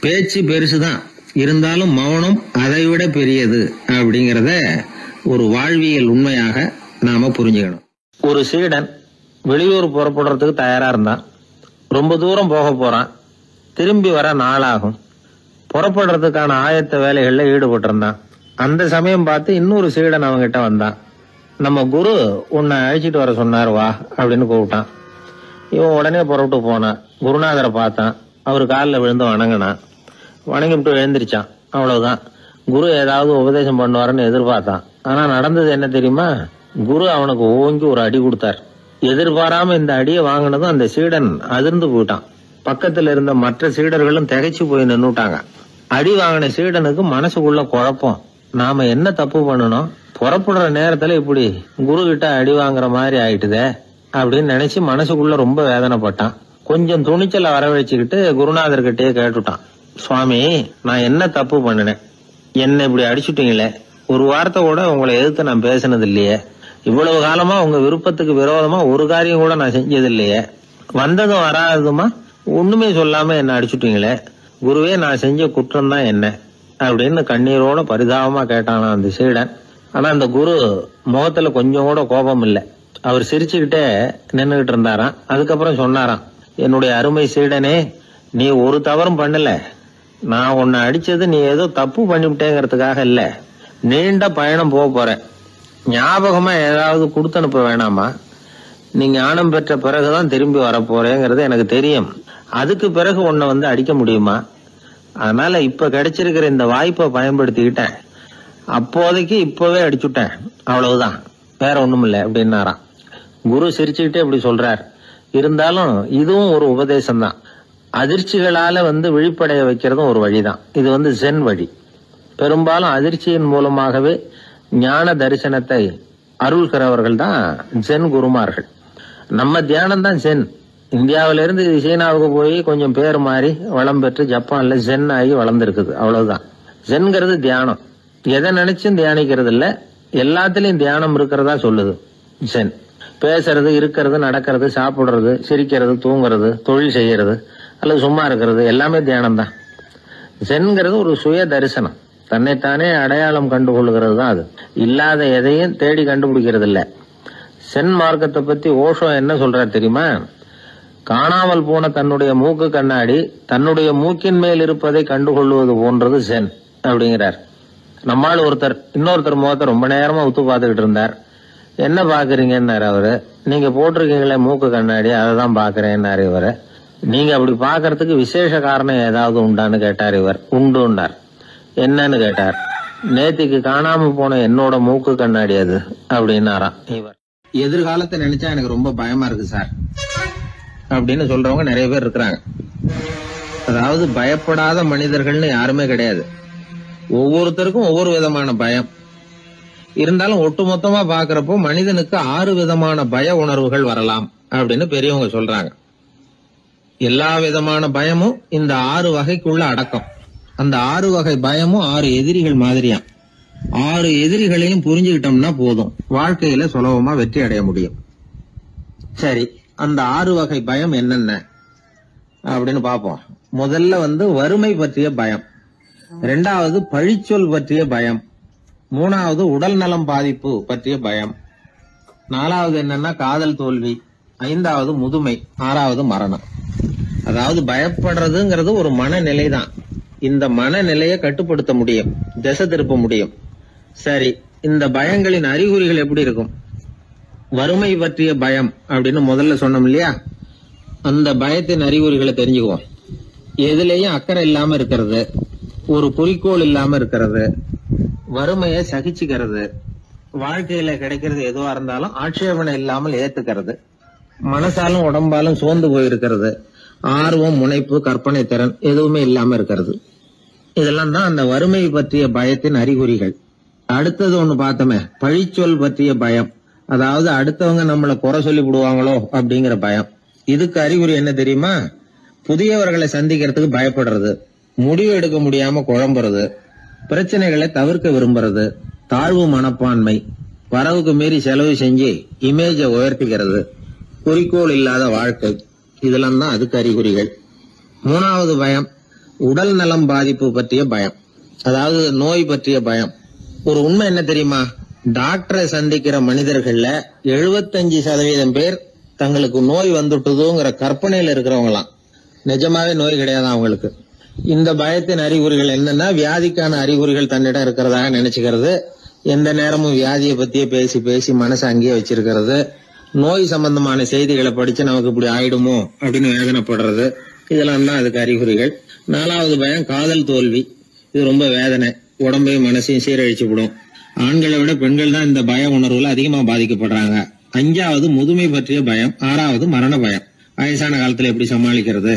பேச்சு பெருசுதான், இருந்தாலும் மௌனம் அதை விட பெரியது அப்படிங்கறத ஒரு வாழ்வியல் உண்மையாக நாம புரிஞ்சுக்கணும். ஒரு சீடன் வெளியூர் புறப்படுறதுக்கு தயாரா இருந்தான். ரொம்ப தூரம் போக போறான். திரும்பி வர நாளாகும். புறப்படுறதுக்கான ஆயத்த வேலைகள்ல ஈடுபட்டு இருந்தான். அந்த சமயம் பார்த்து இன்னொரு சீடன் அவங்கிட்ட வந்தான். நம்ம குரு உன்னை அழைச்சிட்டு வர சொன்னார், வா அப்படின்னு கூப்பிட்டான். இவன் உடனே புறப்பட்டு போனான். குருநாதரை பார்த்தான். அவரு காலில் விழுந்து வணங்கினான். வணங்கிவிட்டு எழுந்திரிச்சான். அவ்வளவுதான். குரு ஏதாவது உபதேசம் பண்ணுவாருன்னு எதிர்பார்த்தான். ஆனா நடந்தது என்ன தெரியுமா? குரு அவனுக்கு ஓங்கி ஒரு அடி கொடுத்தார். எதிர்பாராம இந்த அடியை வாங்கினதும் அந்த சீடன் அதிர்ந்து போயிட்டான். பக்கத்துல இருந்த மற்ற சீடர்களும் திகைச்சு போய் நின்னுட்டாங்க. அடி வாங்கின சீடனுக்கு மனசுக்குள்ள குழப்பம். நாம என்ன தப்பு பண்ணணும், புறப்படுற நேரத்துல இப்படி குரு கிட்ட அடி வாங்குற மாதிரி ஆயிட்டுதே அப்படின்னு நினைச்சு மனசுக்குள்ள ரொம்ப வேதனைப்பட்டான். கொஞ்சம் துணிச்சலை வரவழைச்சுக்கிட்டு குருநாதர்கிட்டயே கேட்டுட்டான், சுவாமி நான் என்ன தப்பு பண்ணினேன், என்ன இப்படி அடிச்சுட்டீங்களே, ஒரு வார்த்தை கூட உங்களை எதிர்த்து நான் பேசினது இல்லையே, இவ்வளவு காலமா உங்க விருப்பத்துக்கு விரோதமா ஒரு காரியம் கூட நான் செஞ்சது இல்லையே, வந்ததும் வராததுமா ஒண்ணுமே சொல்லாம என்ன அடிச்சுட்டீங்களே, குருவே நான் செஞ்ச குற்றம் தான் என்ன அப்படின்னு கண்ணீரோட பரிதாபமா கேட்டானா அந்த சீடன். ஆனா அந்த குரு முகத்துல கொஞ்சம் கூட கோபம் இல்லை. அவர் சிரிச்சுக்கிட்டே நின்னுகிட்டு இருந்தாராம். அதுக்கப்புறம் சொன்னாராம், என்னுடைய அருமை சீடனே, நீ ஒரு தவறும் பண்ணல, நான் உன்னை அடிச்சது நீ ஏதோ தப்பு பண்ணிவிட்டேங்கிறதுக்காக இல்ல, நீண்ட பயணம் போக போறேன், ஞாபகமா ஏதாவது கொடுத்து அனுப்ப வேணாமா, நீ ஞானம் பெற்ற பிறகுதான் திரும்பி வரப்போறேங்கிறது எனக்கு தெரியும், அதுக்கு பிறகு உன்னை அடிக்க முடியுமா, அதனால இப்ப கிடைச்சிருக்கிற இந்த வாய்ப்பை பயன்படுத்திக்கிட்டேன், அப்போதைக்கு இப்பவே அடிச்சுட்டேன், அவ்வளவுதான், வேற ஒண்ணும் இல்லை அப்படின்னாராம். குரு சிரிச்சுக்கிட்டே இப்படி சொல்றார். இருந்தாலும் இதுவும் ஒரு உபதேசம் தான். அதிர்ச்சிகளால விழிப்படைய வைக்கிறதும் ஒரு வழிதான். இது ஜென் வழி. பெரும்பாலும் அதிர்ச்சியின் மூலமாகவே ஞான தரிசனத்தை அருள்கிறவர்கள் தான் ஜென் குருமார்கள். நம்ம தியானம் தான் ஜென். இந்தியாவிலிருந்து சீனாவுக்கு போய் கொஞ்சம் பேர் மாறி வளம் பெற்று ஜப்பான்ல ஜென் ஆகி வளர்ந்துருக்குது, அவ்வளவுதான். ஜென்கிறது தியானம். எதை நினைச்சும் தியானிக்கிறது இல்ல, எல்லாத்திலையும் தியானம் இருக்கிறதா சொல்லுது ஜென். பேசுறது, இருக்கிறது, நடக்கிறது, சாப்பிடுறது, சிரிக்கிறது, தூங்குறது, தொழில் செய்யறது அல்லது சும்மா இருக்கிறது எல்லாமே தியானம் தான். சென்கிறது ஒரு சுய தரிசனம், தன்னைத்தானே அடையாளம் கண்டுகொள்கிறது தான். அது இல்லாத எதையும் தேடி கண்டுபிடிக்கிறது இல்ல. சென் மார்க்கத்தை பத்தி ஓஷோ என்ன சொல்றாரு தெரியுமா? காணாமல் போன தன்னுடைய மூக்கு கண்ணாடி தன்னுடைய மூக்கின் மேல் இருப்பதை கண்டுகொள்வது போன்றது சென் அப்படிங்கிறார். நம்மால் ஒருத்தர் இன்னொருத்தர் முகத்தை ரொம்ப நேரமா உத்து பார்த்துக்கிட்டு இருந்தார். என்ன பாக்குறீங்கன்னாரு அவரு. நீங்க போட்டிருக்கீங்களே மூக்கு கண்ணாடி, அதை தான் பாக்குறேன்னாரு இவரு. நீங்க அப்படி பாக்குறதுக்கு விசேஷ காரணம் ஏதாவது உண்டான்னு கேட்டார் இவர். உண்டுன்னார். என்னன்னு கேட்டார். நேத்திக்கு காணாம போன என்னோட மூக்கு கண்ணாடி அது அப்படின்னாராம் இவர். எதிர்காலத்தை நினைச்சா எனக்கு ரொம்ப பயமா இருக்கு சார் அப்படின்னு சொல்றவங்க நிறைய பேர் இருக்கிறாங்க. அதாவது பயப்படாத மனிதர்கள்னு யாருமே கிடையாது. ஒவ்வொருத்தருக்கும் ஒவ்வொரு விதமான பயம் இருந்தாலும் ஒட்டுமொத்தமா பாக்குறப்போ மனிதனுக்கு 6 விதமான பய உணர்வுகள் வரலாம் அப்படின்னு பெரியவங்க சொல்றாங்க. எல்லா விதமான பயமும் இந்த 6 வகைக்குள்ள அடக்கம். அந்த 6 வகை பயமும் 6 எதிரிகள் மாதிரியாம். 6 எதிரிகளையும் புரிஞ்சுக்கிட்டோம்னா போதும், வாழ்க்கையில சுலபமா வெற்றி அடைய முடியும். சரி, அந்த 6 வகை பயம் என்னென்ன அப்படின்னு பாப்போம். முதல்ல வறுமை பற்றிய பயம், 2வது பழிச்சொல் பற்றிய பயம், 3வது உடல் நலம் பாதிப்பு பற்றிய பயம், 4வது என்னன்னா காதல் தோல்வி, 5வது முதுமை, 6வது மரணம். அதாவது பயப்படுறதுங்கிறது ஒரு மனநிலை தான். இந்த மனநிலையை கட்டுப்படுத்த முடியும், திசை திருப்ப முடியும். சரி, இந்த பயங்களின் அறிகுறிகள் எப்படி இருக்கும்? வறுமை பற்றிய பயம் அப்படின்னு முதல்ல சொன்னோம் இல்லையா? அந்த பயத்தின் அறிகுறிகளை தெரிஞ்சுக்குவோம். எதுலேயும் அக்கறை இல்லாம இருக்கிறது, ஒரு குறிக்கோள் இல்லாம இருக்கிறது, வறுமையை சகிச்சுக்கிறது, வாழ்க்கையில கிடைக்கிறது எதுவா இருந்தாலும் ஆட்சேபனை இல்லாமல் ஏத்துக்கிறது, மனசாலும் உடம்பாலும் சோர்ந்து போயிருக்கிறது, ஆர்வம், முனைப்பு, கற்பனை திறன் எதுவுமே இல்லாம இருக்கிறது. இதெல்லாம் தான் அந்த வறுமை பற்றிய பயத்தின் அறிகுறிகள். அடுத்தது ஒண்ணு பார்த்தோமே, பழிச்சொல் பற்றிய பயம். அதாவது அடுத்தவங்க நம்மளை குறை சொல்லி விடுவாங்களோ அப்படிங்கிற பயம். இதுக்கு அறிகுறி என்ன தெரியுமா? புதியவர்களை சந்திக்கிறதுக்கு பயப்படுறது, முடிவு எடுக்க முடியாம குழம்புறது, பிரச்சனைகளை தவிர்க்க விரும்புறது, தாழ்வு மனப்பான்மை, வரவுக்கு மீறி செலவு செஞ்சு இமேஜை உயர்த்திக்கிறது, குறிக்கோள் இல்லாத வாழ்க்கை, இதெல்லாம் தான் அதுக்கு அறிகுறிகள். 3வது பயம் உடல் நலம் பாதிப்பு பற்றிய பயம், அதாவது நோய் பற்றிய பயம். ஒரு உண்மை என்ன தெரியுமா? டாக்டரை சந்திக்கிற மனிதர்கள்ல 75% பேர் தங்களுக்கு நோய் வந்துட்டுதுங்கிற கற்பனையில இருக்கிறவங்களாம். நிஜமாவே நோய் கிடையாது அவங்களுக்கு. இந்த பயத்தின் அறிகுறிகள் என்னன்னா, வியாதிக்கான அறிகுறிகள் தன்னிடம் இருக்கிறதாக நினைச்சுக்கிறது, எந்த நேரமும் வியாதியை பத்தியே பேசி பேசி மனசை அங்கேயே வச்சிருக்கிறது, நோய் சம்பந்தமான செய்திகளை படிச்சு நமக்கு இப்படி ஆயிடுமோ அப்படின்னு வேதனைப்படுறது, இதெல்லாம் தான் அதுக்கு அறிகுறிகள். 4வது பயம் காதல் தோல்வி. இது ரொம்ப வேதனை, உடம்பையும் மனசையும் சீரழிச்சு விடும். ஆண்களை விட பெண்கள் தான் இந்த பய உணர்வுல அதிகமா பாதிக்கப்படுறாங்க. 5வது முதுமை பற்றிய பயம். 6வது மரண பயம், வயசான காலத்துல எப்படி சமாளிக்கிறது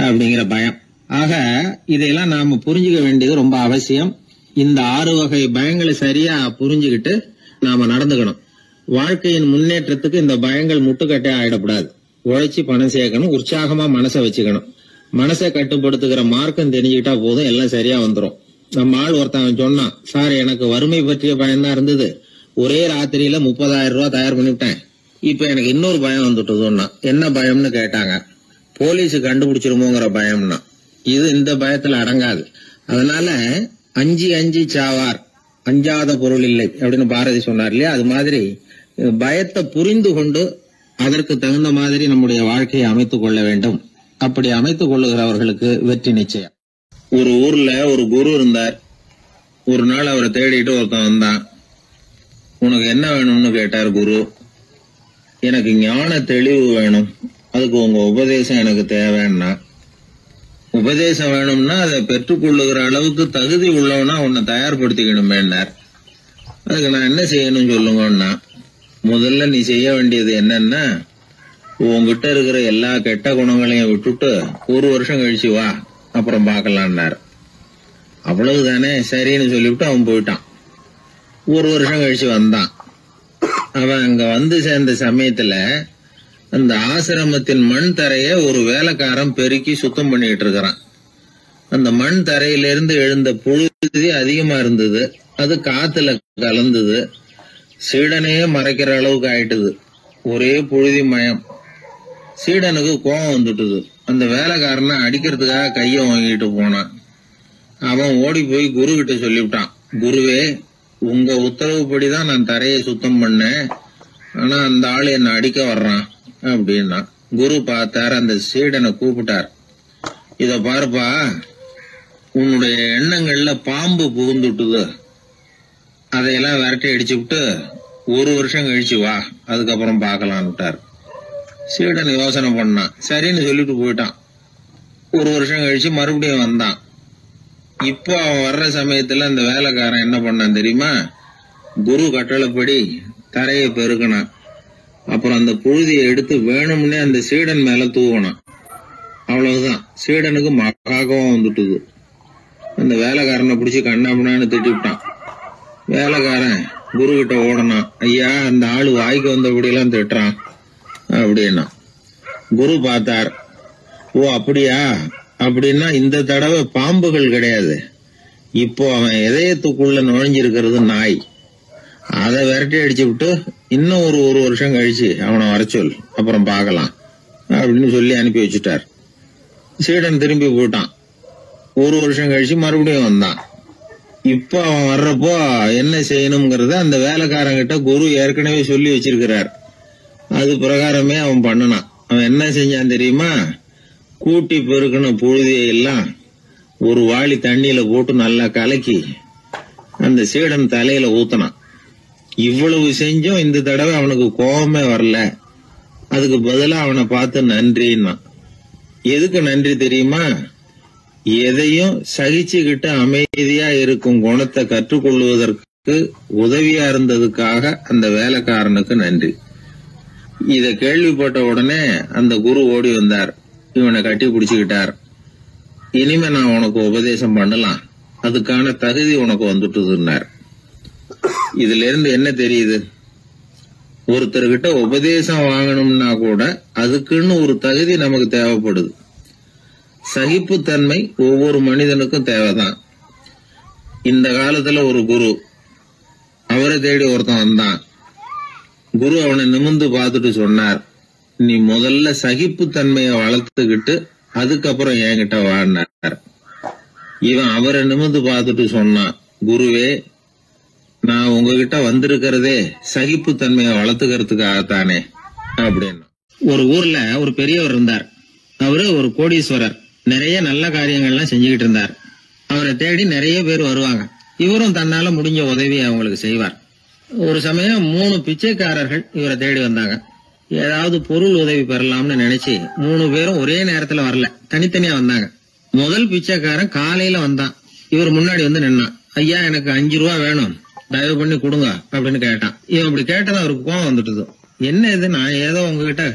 அப்படிங்கிற பயம். ஆக இதையெல்லாம் நாம புரிஞ்சுக்க வேண்டியது ரொம்ப அவசியம். இந்த 6 வகை பயங்களை சரியா புரிஞ்சுக்கிட்டு நாம நடந்துக்கணும். வாழ்க்கையின் முன்னேற்றத்துக்கு இந்த பயங்கள் முட்டுக்கட்டே ஆயிடக்கூடாது. உழைச்சி பணம் சேர்க்கணும், உற்சாகமா மனசை வச்சுக்கணும். மனசை கட்டுப்படுத்துகிற மார்க்கம் தெரிஞ்சுக்கிட்டா போதும், எல்லாம் சரியா வந்துடும். நம்ம ஆள் ஒருத்தன் சொன்னான், சார் எனக்கு வறுமை பற்றிய பயம் தான் இருந்தது, ஒரே ராத்திரியில 30,000 ரூபாய் தயார் பண்ணிவிட்டேன், இப்ப எனக்கு இன்னொரு பயம் வந்துட்டுதுன்னா. என்ன பயம்னு கேட்டாங்க. போலீஸ் கண்டுபிடிச்சிருமோங்கிற பயம்னா. இது இந்த பயத்துல அடங்காது. அதனால அஞ்சி அஞ்சி சாவார், அஞ்சாத பொருள் இல்லை அப்படின்னு பாரதி சொன்னார் இல்லையா? அது மாதிரி பயத்தை புரிந்து கொண்டு அதற்கு தகுந்த மாதிரி நம்முடைய வாழ்க்கையை அமைத்துக் கொள்ள வேண்டும். அப்படி அமைத்துக் கொள்ளுகிறவர்களுக்கு வெற்றி நிச்சயம். ஒரு ஊர்ல ஒரு குரு இருந்தார். ஒரு நாள் அவரை தேடிட்டு ஒருத்தன் வந்தான். உனக்கு என்ன வேணும்னு கேட்டார் குரு. எனக்கு ஞான தெளிவு வேணும், அதுக்கு உங்க உபதேசம் எனக்கு தேவைன்னா. உபதேசம் வேணும்னா அதை பெற்றுக்கொள்ளுகிற அளவுக்கு தகுதி உள்ளவனா உன்னை தயார்படுத்திக்கணுமேன்னார். அதுக்கு நான் என்ன செய்யணும் சொல்லுங்கன்னா, முதல்ல நீ செய்ய வேண்டியது என்னன்னா, உங்ககிட்ட இருக்கிற எல்லா கெட்ட குணங்களையும் விட்டுட்டு 1 வருஷம் கழிச்சு வா, அப்புறம் பாக்கலான்னார். அவ்வளவுதானே, சரின்னு சொல்லிவிட்டு அவன் போயிட்டான். 1 வருஷம் கழிச்சு வந்தான். அவன் அங்க வந்து சேர்ந்த சமயத்துல அந்த ஆசிரமத்தின் மண் தரைய ஒரு வேலைக்காரன் பெருக்கி சுத்தம் பண்ணிட்டு இருக்கிறான். அந்த மண் தரையிலிருந்து எழுந்த புழுதி அதிகமா இருந்தது. அது காத்துல கலந்தது, சீடனையே மறைக்கிற அளவுக்கு ஆயிட்டுது. ஒரே புழுதி மயம். சீடனுக்கு கோபம் வந்துட்டுது. அந்த வேலைக்காரனை அடிக்கிறதுக்காக கைய வாங்கிட்டு போனான். அவன் ஓடி போய் குரு கிட்ட சொல்லிவிட்டான், குருவே, உங்க உத்தரவுப்படிதான் நான் தரையை சுத்தம் பண்ணேன், ஆனா அந்த ஆளு என்ன அடிக்க வர்றான் அப்படின்னா. குரு பார்த்தார், அந்த சீடனை கூப்பிட்டார். இத பாருப்பா, உன்னுடைய எண்ணங்கள்ல பாம்பு புகுந்துட்டுது, அதையெல்லாம் விரட்டி அடிச்சு விட்டு 1 வருஷம் கழிச்சு வா, அதுக்கப்புறம் பாக்கலான்னுட்டார். சீடன் யோசனை பண்ணான், சரின்னு சொல்லிட்டு போயிட்டான். 1 வருஷம் கழிச்சு மறுபடியும் வந்தான். இப்போ அவன் வர்ற சமயத்துல அந்த வேலைக்காரன் என்ன பண்ணான் தெரியுமா? குரு கட்டளைப்படி தரையை பெருக்கினான். அப்புறம் அந்த புழுதியை எடுத்து வேணும்னே அந்த சீடன் மேல தூவனான். அவ்வளவுதான், சீடனுக்கு மகாகம் வந்துட்டுது. அந்த வேலைக்காரனை பிடிச்சி கண்ணாமண்ணான்னு திட்டி விட்டான். வேலைக்காரன் குரு கிட்ட ஓடனான், ஐயா, அந்த ஆளு வாய்க்கு வந்தபடியெல்லாம் திட்டுறான் அப்படின்னா. குரு பார்த்தார், ஓ அப்படியா, அப்படின்னா இந்த தடவை பாம்புகள் கிடையாது, இப்போ அவன் இதயத்துக்குள்ள நுழைஞ்சிருக்கிறது நாய். அதை விரட்டி அடிச்சு விட்டு இன்னும் ஒரு வருஷம் கழிச்சு அவனை வர சொல், அப்புறம் பார்க்கலாம் அப்படின்னு சொல்லி அனுப்பி வச்சுட்டார். சீடன் திரும்பி போயிட்டான். 1 வருஷம் கழிச்சு மறுபடியும் வந்தான். இப்ப அவன் வர்றப்போ என்ன செய்யணுங்கிறத அந்த வேலைக்காரங்கிட்ட குரு ஏற்கனவே சொல்லி வச்சிருக்கிறார். அது பிரகாரமே அவன் பண்ணனான். அவன் என்ன செஞ்சான் தெரியுமா? கூட்டி பெருக்கின புழுதியை எல்லாம் ஒரு வாளி தண்ணியில போட்டு நல்லா கலக்கி அந்த சீடன் தலையில ஊத்தினான். இவ்வளவு செஞ்சும் இந்த தடவை அவனுக்கு கோபமே வரல. அதுக்கு பதிலா அவனை பார்த்து நன்றின்னா. எதுக்கு நன்றி தெரியுமா? எதையும் சகிச்சுக்கிட்டு அமைதியா இருக்கும் குணத்தை கற்றுக்கொள்வதற்கு உதவியா இருந்ததுக்காக அந்த வேலைக்காரனுக்கு நன்றி. இத கேள்விப்பட்ட உடனே அந்த குரு ஓடி வந்தார், இவனை கட்டி பிடிச்சுக்கிட்டார். இனிமே நான் உனக்கு உபதேசம் பண்ணலாம், அதுக்கான தகுதி உனக்கு வந்துட்டுதுன்னார். இதுல இருந்து என்ன தெரியுது? ஒருத்தர்கிட்ட உபதேசம் வாங்கணும்னா கூட அதுக்குன்னு ஒரு தகுதி நமக்கு தேவைப்படுது. சகிப்புத்தன்மை ஒவ்வொரு மனிதனுக்கும் தேவைதான். இந்த காலத்துல ஒரு குரு, அவரை தேடி ஒருத்தன் வந்தான். குரு அவனை நிமிர்ந்து பார்த்துட்டு சொன்னார், நீ முதல்ல சகிப்புத்தன்மையை வளர்த்துக்கிட்டு அதுக்கப்புறம் என்கிட்ட வாழ்னார். இவன் அவரை நிமிர்ந்து பார்த்துட்டு சொன்னான், குருவே, நான் உங்ககிட்ட வந்திருக்கிறதே சகிப்புத்தன்மையை வளர்த்துக்கிறதுக்காகத்தானே அப்படின்னு. ஒரு ஊர்ல ஒரு பெரியவர் இருந்தார். அவரு ஒரு கோடீஸ்வரர். நிறைய நல்ல காரியங்கள்லாம் செஞ்சுக்கிட்டு இருந்தார். அவரை தேடி நிறைய பேர் வருவாங்க. இவரும் தன்னால முடிஞ்ச உதவி அவங்களுக்கு செய்வார். ஒரு சமயம் 3 பிச்சைக்காரர்கள் இவரை தேடி வந்தாங்க. ஏதாவது பொருள் உதவி பெறலாம்னு நினைச்சு 3 பேரும் ஒரே நேரத்துல வரல, தனித்தனியா வந்தாங்க. முதல் பிச்சைக்காரன் காலையில வந்தான். இவர் முன்னாடி வந்து நின்னான். ஐயா, எனக்கு 5 ரூபா வேணும், தயவு பண்ணி கொடுங்க அப்படின்னு கேட்டான். இவன் இப்படி கேட்டது அவருக்கு கோவம் வந்துட்டுது. என்ன இது, நான் ஏதோ உங்ககிட்ட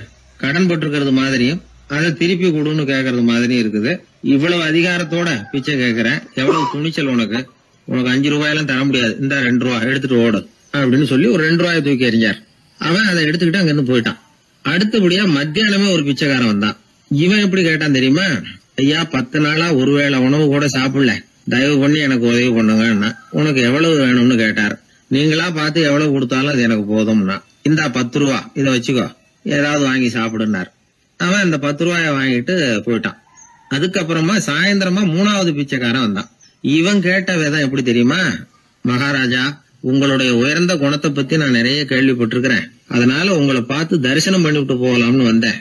கடன் பட்டிருக்கிறது மாதிரியும் அதை திருப்பி கொடுன்னு கேக்குறது மாதிரியும் இருக்குது. இவ்வளவு அதிகாரத்தோட பிச்சை கேட்கிறேன், எவ்வளவு துணிச்சல் உனக்கு 5 ரூபாயெல்லாம் தர முடியாது, இந்த 2 ரூபா எடுத்துட்டு ஓடு அப்படின்னு சொல்லி ஒரு 2 ரூபாயை தூக்கி எறிஞ்சார். அவன் அதை எடுத்துக்கிட்டு அங்கிருந்து போயிட்டான். அடுத்தபடியா மத்தியானமே ஒரு பிச்சைக்காரன் வந்தான். இவன் எப்படி கேட்டான் தெரியுமா? ஐயா, 10 நாளா ஒருவேளை உணவு கூட சாப்பிடல, தயவு பண்ணி எனக்கு உதவி பண்ணுங்கன்னா. உனக்கு எவ்வளவு வேணும்னு கேட்டார். நீங்களா பார்த்து எவ்வளவு கொடுத்தாலும் அது எனக்கு போதும்னா. இந்தா 10 ரூபா, இதை வச்சுக்கோ, ஏதாவது வாங்கி சாப்பிடுனார். அவன் அந்த 10 ரூபாய வாங்கிட்டு போயிட்டான். அதுக்கப்புறமா சாயந்தரமா 3வது பிச்சைக்காரன் வந்தான். இவன் கேட்ட விதம் எப்படி தெரியுமா? மகாராஜா, உங்களுடைய உயர்ந்த குணத்தை பத்தி நான் நிறைய கேள்விப்பட்டிருக்கிறேன், அதனால உங்களை பார்த்து தரிசனம் பண்ணிவிட்டு போகலாம்னு வந்தேன்.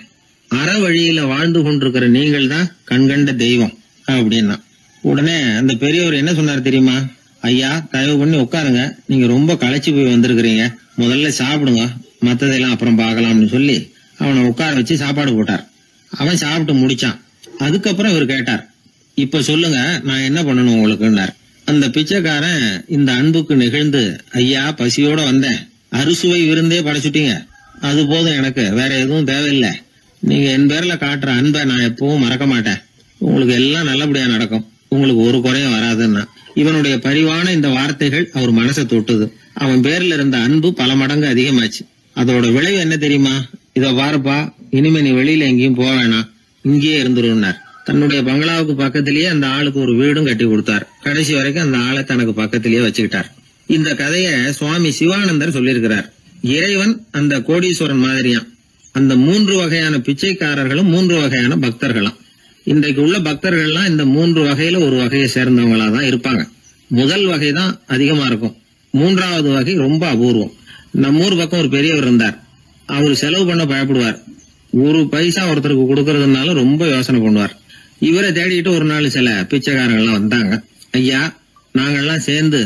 அற வழியில வாழ்ந்து கொண்டிருக்கிற நீங்கள் தான் கண்கண்ட தெய்வம் அப்படின்னா. உடனே அந்த பெரியவர் என்ன சொன்னார் தெரியுமா? ஐயா, தயவு பண்ணி உட்காருங்க, நீங்க ரொம்ப களைச்சு போய் வந்திருக்கிறீங்க, முதல்ல சாப்பிடுங்க, மத்ததெல்லாம் அப்புறம் பார்க்கலாம்னு சொல்லி அவனை உட்கார வச்சு சாப்பாடு போட்டார். அவன் சாப்பிட்டு முடிச்சான். அதுக்கப்புறம் இவர் கேட்டார், இப்ப சொல்லுங்க, நான் என்ன பண்ணணும் உங்களுக்குன்னார். அந்த பிச்சைக்காரன் இந்த அன்புக்கு நெகிழ்ந்து, ஐயா, பசியோட வந்தேன், அறுசுவை விருந்தே படைச்சுட்டீங்க, அது போதும், எனக்கு வேற எதுவும் தேவையில்லை, நீங்க என் பேர்ல காட்டுற அன்பை நான் எப்பவும் மறக்க மாட்டேன், உங்களுக்கு எல்லாம் நல்லபடியா நடக்கும், உங்களுக்கு ஒரு குறையும் வராதுன்னா. இவனுடைய பரிவான இந்த வார்த்தைகள் அவர் மனசை தொட்டுது. அவன் பேர்ல இருந்த அன்பு பல மடங்கு அதிகமாச்சு. அதோட விளைவு என்ன தெரியுமா? இத பாருப்பா, இனிமே நீ வெளியில எங்கேயும் போக வேணாம், இங்கேயே இருந்துருன்னார். தன்னுடைய பங்களாவுக்கு பக்கத்திலேயே அந்த ஆளுக்கு ஒரு வீடும் கட்டி கொடுத்தார். கடைசி வரைக்கும் அந்த ஆளை தனக்கு பக்கத்திலேயே வச்சுக்கிட்டார். இந்த கதைய சுவாமி சிவானந்தர் சொல்லியிருக்கிறார். இறைவன் அந்த கோடீஸ்வரன் மாதிரியாம். அந்த 3 வகையான பிச்சைக்காரர்களும் 3 வகையான பக்தர்களும். இன்றைக்கு உள்ள பக்தர்கள்லாம் இந்த 3 வகையில ஒரு வகையை சேர்ந்தவங்களா தான் இருப்பாங்க. முதல் வகை தான் அதிகமா இருக்கும். 3வது வகை ரொம்ப அபூர்வம். நம்ம ஊர் பக்கம் ஒரு பெரியவர் இருந்தார். அவர் செலவு பண்ண பயப்படுவார். ஒரு பைசா ஒருத்தருக்கு கொடுக்கறதுனால ரொம்ப யோசனை பண்ணுவார். இவரை தேடிட்டு ஒரு நாள் சில பிச்சைக்காரங்கள்லாம் வந்தாங்க. ஐயா, நாங்கெல்லாம் சேர்ந்து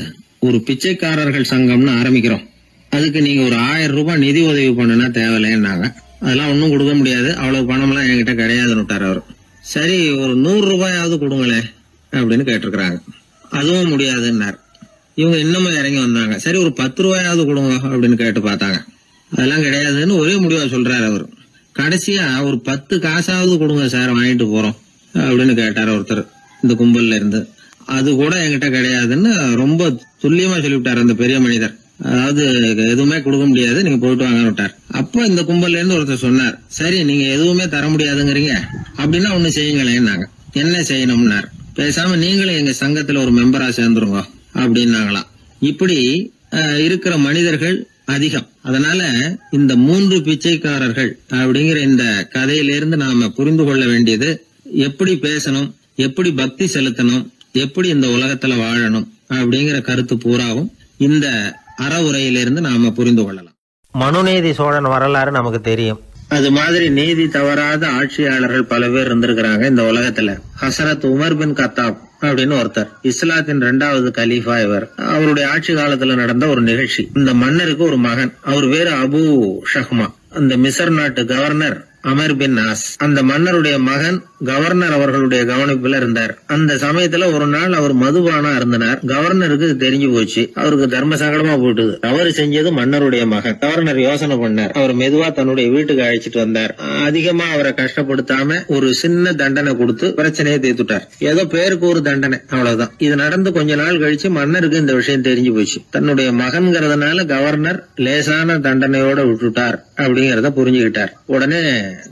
ஒரு பிச்சைக்காரர்கள் சங்கம்னு ஆரம்பிக்கிறோம். அதுக்கு நீங்க ஒரு 1000 ரூபாய் நிதி உதவி பண்ணுனா தேவையில்லைன்னாங்க. அதெல்லாம் ஒன்னும் கொடுக்க முடியாது, அவ்வளவு பணம் எல்லாம் என்கிட்ட கிடையாதுன்னு விட்டார் அவர். சரி, ஒரு 100 ரூபாயாவது கொடுங்களே அப்படின்னு கேட்டிருக்கிறாங்க. அதுவும் முடியாதுன்னார். இவங்க இன்னமும் இறங்கி வந்தாங்க. சரி, ஒரு 10 ரூபாயாவது கொடுங்க அப்படின்னு கேட்டு பார்த்தாங்க. அதெல்லாம் கிடையாதுன்னு ஒரே முடிவா சொல்றாரு அவர். கடைசியா ஒரு 10 காசாவது கொடுங்க சார், வாங்கிட்டு போறோம் அப்படின்னு கேட்டார் ஒருத்தர் இந்த கும்பல்ல இருந்து. அது கூட என்கிட்ட கிடையாதுன்னு ரொம்ப துல்லியமா சொல்லிவிட்டார் அந்த பெரிய மனிதர். அதாவது எதுவுமே கொடுக்க முடியாது, நீங்க போயிட்டு வாங்கன்னு விட்டார். அப்ப இந்த கும்பல்ல இருந்து ஒருத்தர் சொன்னார், சரி நீங்க எதுவுமே தர முடியாதுங்கிறீங்க, அப்படின்னா ஒண்ணு செய்யுங்களேன்னாங்க. என்ன செய்யணும்னார். பேசாம நீங்களும் எங்க சங்கத்துல ஒரு மெம்பரா சேர்ந்துருங்க அப்படின்னாங்களாம். இப்படி இருக்கிற மனிதர்கள் அதிகம். அதனால இந்த 3 பிச்சைக்காரர்கள் அப்படிங்கிற இந்த கதையிலிருந்து நாம புரிந்து கொள்ள வேண்டியது, எப்படி பேசணும், எப்படி பக்தி செலுத்தணும், எப்படி இந்த உலகத்துல வாழணும் அப்படிங்கிற கருத்து பூராவும் இந்த அறவுரையிலிருந்து நாம புரிந்து கொள்ளலாம். மனுநீதி சோழன் வரலாறு நமக்கு தெரியும். அது மாதிரி நீதி தவறாத ஆட்சியாளர்கள் பல பேர் இருந்திருக்கிறாங்க இந்த உலகத்துல. ஹசரத் உமர் பின் கத்தாப் அப்படின்னு ஒருத்தர், இஸ்லாத்தின் 2வது கலீஃபா இவர். அவருடைய ஆட்சி காலத்துல நடந்த ஒரு நிகழ்ச்சி. இந்த மன்னருக்கு ஒரு மகன், அவர் பேரு அபு ஷஹ்மா. அந்த மிசர் நாட்டு கவர்னர் அமர் பின் ஆஸ், அந்த மன்னருடைய மகன் கவர்னர் அவர்களுடைய கவனிப்புல இருந்தார். அந்த சமயத்துல ஒரு நாள் அவர் மதுபானா இருந்தனார். கவர்னருக்கு தெரிஞ்சு போச்சு. அவருக்கு தர்ம சங்கடமா போயிட்டுது. தவறு செஞ்சது மன்னருடைய மகன். கவர்னர் யோசனை பண்ணார். அவர் மெதுவா தன்னுடைய வீட்டுக்கு அழைச்சிட்டு வந்தார். அதிகமா அவரை கஷ்டப்படுத்தாம ஒரு சின்ன தண்டனை கொடுத்து பிரச்சனையை தீர்த்துட்டார். ஏதோ பேருக்கு ஒரு தண்டனை, அவ்வளவுதான். இது நடந்து கொஞ்ச நாள் கழிச்சு மன்னருக்கு இந்த விஷயம் தெரிஞ்சு போச்சு. தன்னுடைய மகன்கிறதுனால கவர்னர் லேசான தண்டனையோட விட்டுட்டார் அப்படிங்கறத புரிஞ்சுக்கிட்டார். உடனே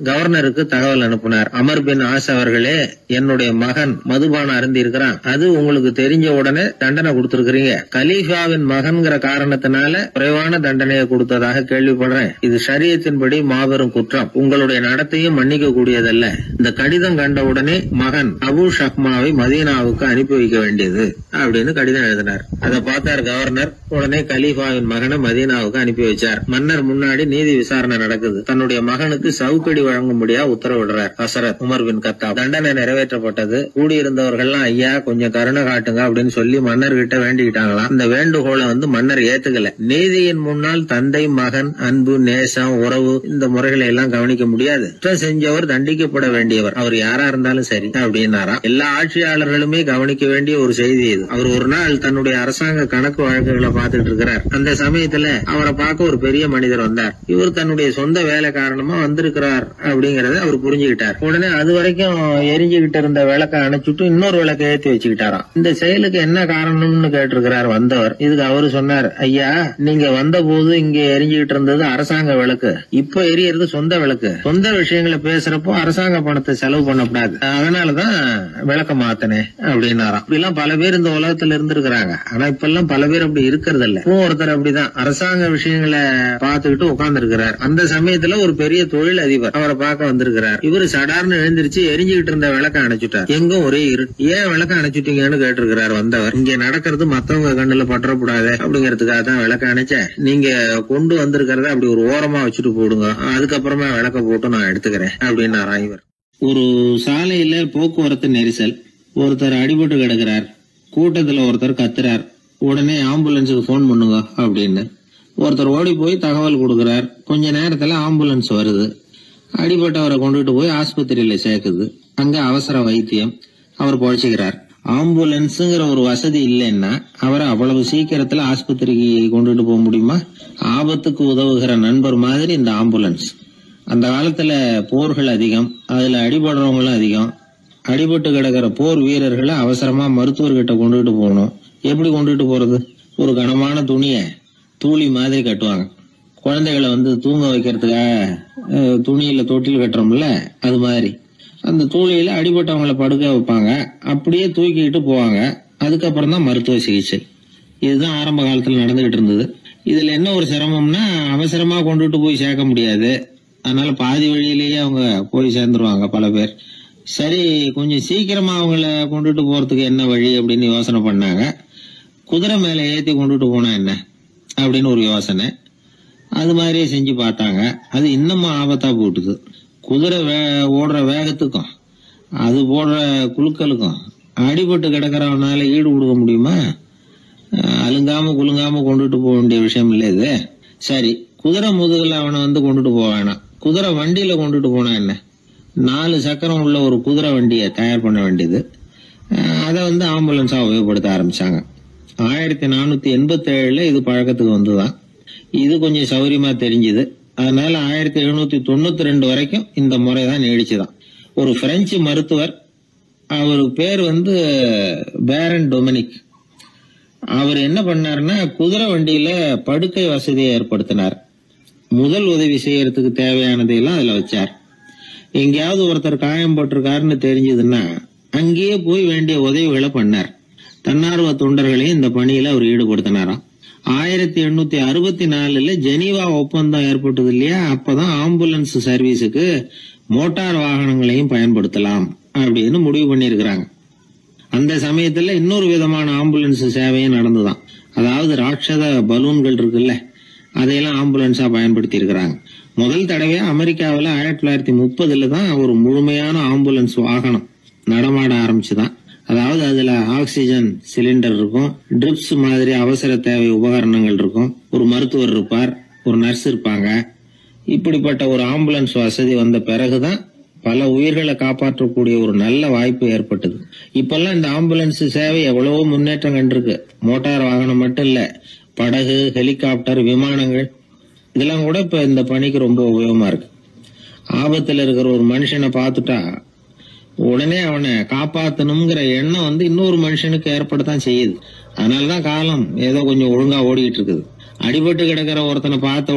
கவர்னருக்கு தகவல் அனுப்பினார். அமர் பின் ஆஸ் அவர்களே, என்னுடைய மகன் மதுபானம் அருந்தி இருக்கிறான். அது உங்களுக்கு தெரிஞ்ச உடனே தண்டனை கொடுத்திருக்கிறீங்க. கலீஃபாவின் மகன்கிற காரணத்தினால குறைவான தண்டனையை கொடுத்ததாக கேள்விப்படுறேன். இது ஷரியத்தின்படி மாபெரும் குற்றம். உங்களுடைய நடத்தையும் மன்னிக்க கூடியதல்ல. இந்த கடிதம் கண்ட உடனே மகன் அபு ஷஹ்மாவை மதீனாவுக்கு அனுப்பி வைக்க வேண்டியது அப்படின்னு கடிதம் எழுதினார். அதை பார்த்தார் கவர்னர். உடனே கலீஃபாவின் மகனை மதீனாவுக்கு அனுப்பி வச்சார். மன்னர் முன்னாடி நீதி விசாரணை நடக்குது. தன்னுடைய மகனுக்கு சவுக்கடி வழங்கும்படியா உத்தரவிடுறார் ஹசரத் உமர் பின் கத்தாப். தண்டனை நிறைவேற்றப்பட்டது. கூடியிருந்தவர்கள்லாம் ஐயா கொஞ்சம் கருணை காட்டுங்க அப்படின்னு சொல்லி மன்னர் கிட்ட வேண்டிக்கிட்டாங்களாம். இந்த வேண்டுகோளை மன்னர் ஏத்துக்கல. நீதியின் முன்னால் தந்தை மகன் அன்பு நேசம் உறவு இந்த முறைகளை எல்லாம் கவனிக்க முடியாது. குற்றம் செஞ்சவர் தண்டிக்கப்பட வேண்டியவர், அவர் யாரா இருந்தாலும் சரி அப்படின்னாராம். எல்லா ஆட்சியாளர்களுமே கவனிக்க வேண்டிய ஒரு செய்தி இது. அவர் ஒரு நாள் தன்னுடைய அரசாங்க கணக்கு வழக்குகளை பார்த்துட்டு இருக்கிறார். அந்த சமயத்துல அவரை பார்க்க ஒரு பெரிய மனிதர் வந்தார். இவர் தன்னுடைய சொந்த வேலை காரணமா வந்திருக்கிறார் அப்படிங்கறத அவர் புரிஞ்சுக்கிட்டார். உடனே அது வரைக்கும் எரிஞ்சுகிட்டு இருந்த விளக்க அணைச்சுட்டு இன்னொரு விளக்க ஏற்றி வச்சுக்கிட்டாராம். இந்த செயலுக்கு என்ன காரணம்னு கேட்டிருக்கிறார் வந்தவர். இதுக்கு அவரு சொன்னார், ஐயா நீங்க வந்த போது இங்க எரிஞ்சுகிட்டு இருந்தது அரசாங்க விளக்கு, இப்ப எரியறது சொந்த விளக்கு. சொந்த விஷயங்களை பேசுறப்போ அரசாங்க பணத்தை செலவு பண்ணக்கூடாது, அதனாலதான் விளக்க மாத்தினேன் அப்படின்னாராம். இப்படிலாம் பல பேர் இந்த உலகத்துல இருந்திருக்கிறாங்க. ஆனா இப்ப எல்லாம் பல பேர் அப்படி இருக்கிறது இல்ல. ஒருத்தர் அப்படிதான் அரசாங்க விஷயங்களை பார்த்துக்கிட்டு உட்கார்ந்து இருக்கிறார். அந்த சமயத்துல ஒரு பெரிய தொழில் அதிபர் அவரை பார்க்க வந்திருக்கிறார். இவரு சடார்னு எழுந்திருச்சு எரிஞ்சுகிட்டு இருந்த விளக்க அணைச்சுட்டார். எங்கும் ஒரே இருட்டு. ஏன் விளக்க அணைச்சுட்டீங்கன்னு கேட்டிருக்கிறார் வந்தவர். இங்க நடக்கிறது மத்தவங்க கண்ணுல பற்றக்கூடாது அப்படிங்கறதுக்காக தான் விளக்க அணைச்சேன். நீங்க கொண்டு வந்திருக்கிறத அப்படி ஒரு ஓரமா வச்சுட்டு போடுங்க, அதுக்கப்புறமா விளக்க போட்டு நான் எடுத்துக்கிறேன் அப்படின்னாராம் இவர். ஒரு சாலையில போக்குவரத்து நெரிசல். ஒருத்தர் அடிபட்டு கிடக்கிறார். கூட்டத்துல ஒருத்தர் கத்துறார். உடனே ஆம்புலன்ஸுக்கு போன் பண்ணுங்க அப்படின்னு ஒருத்தர் ஓடி போய் தகவல் கொடுக்கிறார். கொஞ்ச நேரத்துல ஆம்புலன்ஸ் வருது. அடிபட்டவரை கொண்டுட்டு போய் ஆஸ்பத்திரியில சேர்க்குது. அங்க அவசர வைத்தியம். அவர் பொழைச்சுக்கிறார். ஆம்புலன்ஸுங்கிற ஒரு வசதி இல்லைன்னா அவரை அவ்வளவு சீக்கிரத்துல ஆஸ்பத்திரிக்கு கொண்டுட்டு போக முடியுமா? ஆபத்துக்கு உதவுகிற நண்பர் மாதிரி இந்த ஆம்புலன்ஸ். அந்த காலத்துல போர்கள் அதிகம், அதுல அடிபடுறவங்களும் அதிகம். அடிபட்டு கிடக்கிற போர் வீரர்களை அவசரமா மருத்துவர்கிட்ட கொண்டுட்டு போகணும். எப்படி கொண்டுட்டு போறது? ஒரு கனமான துணிய தூளி மாதிரி கட்டுவாங்க. குழந்தைகளை தூங்க வைக்கிறதுக்காக துணியில தொட்டில் கட்டுறோம்ல, அது மாதிரி அந்த தூளியில அடிபட்டவங்களை படுக்க வைப்பாங்க. அப்படியே தூக்கிட்டு போவாங்க. அதுக்கப்புறம் தான் மருத்துவ சிகிச்சை. இதுதான் ஆரம்ப காலத்துல நடந்துகிட்டு இருந்தது. இதுல என்ன ஒரு சிரமம்னா அவசரமா கொண்டுட்டு போய் சேர்க்க முடியாது. அதனால பாதி வழியிலேயே அவங்க போய் சேர்ந்துருவாங்க பல பேர். சரி, கொஞ்சம் சீக்கிரமா அவங்கள கொண்டுட்டு போறதுக்கு என்ன வழி அப்படின்னு யோசனை பண்ணாங்க. குதிரை மேல ஏத்தி கொண்டுட்டு போனா என்ன அப்படின்னு ஒரு யோசனை. அது மாதிரியே செஞ்சு பார்த்தாங்க. அது இன்னமும் ஆபத்தா போட்டுது. குதிரை ஓடுற வேகத்துக்கும் அது போடுற குலுக்கலுக்கும் அடிபட்டு கிடக்கிறவனால ஈடு கொடுக்க முடியுமா? அலுங்காம குலுங்காம கொண்டுட்டு போக வேண்டிய விஷயம் இல்லை இது. சரி, குதிரை முதுகுல அவனை கொண்டுட்டு போக வேணாம், குதிரை வண்டியில கொண்டுட்டு போனா என்ன? 4 சக்கரம் உள்ள ஒரு குதிரை வண்டியை தயார் பண்ண வேண்டியது. அதை ஆம்புலன்ஸா உபயோகப்படுத்த ஆரம்பிச்சாங்க. 1487 இது பழக்கத்துக்கு வந்துதான். இது கொஞ்சம் சௌரியமா தெரிஞ்சுது. அதனால 1792 வரைக்கும் இந்த முறைதான் நீடிச்சுதான். ஒரு பிரெஞ்சு மருத்துவர், அவரு பேர் பேரன் டொமினிக். அவர் என்ன பண்ணாருன்னா, குதிரை வண்டியில படுக்கை வசதியை ஏற்படுத்தினார். முதல் உதவி செய்யறதுக்கு தேவையானதையெல்லாம் அதுல வச்சார். எங்கேயாவது ஒருத்தர் காயம் போட்டிருக்காருன்னு தெரிஞ்சதுன்னா அங்கேயே போய் வேண்டிய உதவிகளை பண்ணார். தன்னார்வ தொண்டர்களையும் இந்த பணியில அவர் ஈடுபடுத்தினாராம். 1864 ஜெனீவா ஒப்பந்தம் ஏற்பட்டது இல்லையா? அப்பதான் ஆம்புலன்ஸ் சர்வீஸுக்கு மோட்டார் வாகனங்களையும் பயன்படுத்தலாம் அப்படின்னு முடிவு பண்ணிருக்கிறாங்க. அந்த சமயத்துல இன்னொரு விதமான ஆம்புலன்ஸ் சேவையும் நடந்துதான். அதாவது ராட்சத பலூன்கள் இருக்குல்ல, அதையெல்லாம் ஆம்புலன்ஸா பயன்படுத்தி இருக்கிறாங்க. முதல் தடவையா அமெரிக்காவில் 1930 தான் ஒரு முழுமையான ஆம்புலன்ஸ் வாகனம் நடமாட ஆரம்பிச்சுதான். அதாவது அதுல ஆக்சிஜன் சிலிண்டர் இருக்கும், ட்ரிப்ஸ் மாதிரி அவசர தேவை உபகரணங்கள் இருக்கும், ஒரு மருத்துவர் இருப்பார், ஒரு நர்ஸ் இருப்பாங்க. இப்படிப்பட்ட ஒரு ஆம்புலன்ஸ் வசதி வந்த பிறகுதான் பல உயிர்களை காப்பாற்றக்கூடிய ஒரு நல்ல வாய்ப்பு ஏற்பட்டது. இப்பெல்லாம் இந்த ஆம்புலன்ஸ் சேவை எவ்வளவோ முன்னேற்றம் கண்டிருக்கு. மோட்டார் வாகனம் மட்டும் இல்ல, படகு, ஹெலிகாப்டர், விமானங்கள் இதெல்லாம் கூட இப்ப இந்த பணிக்கு ரொம்ப உபயோகமா இருக்கு. ஆபத்துல இருக்கிற ஒரு மனுஷனை பார்த்துட்டா உடனே அவனை காப்பாத்தணுங்கிற எண்ணம் இன்னொரு மனுஷனுக்கு ஏற்படத்தான் செய்யுது. அதனாலதான் காலம் ஏதோ கொஞ்சம் ஒழுங்கா ஓடிக்கிட்டு இருக்குது. அடிபட்டு கிடக்கிற ஒருத்தனை பார்த்த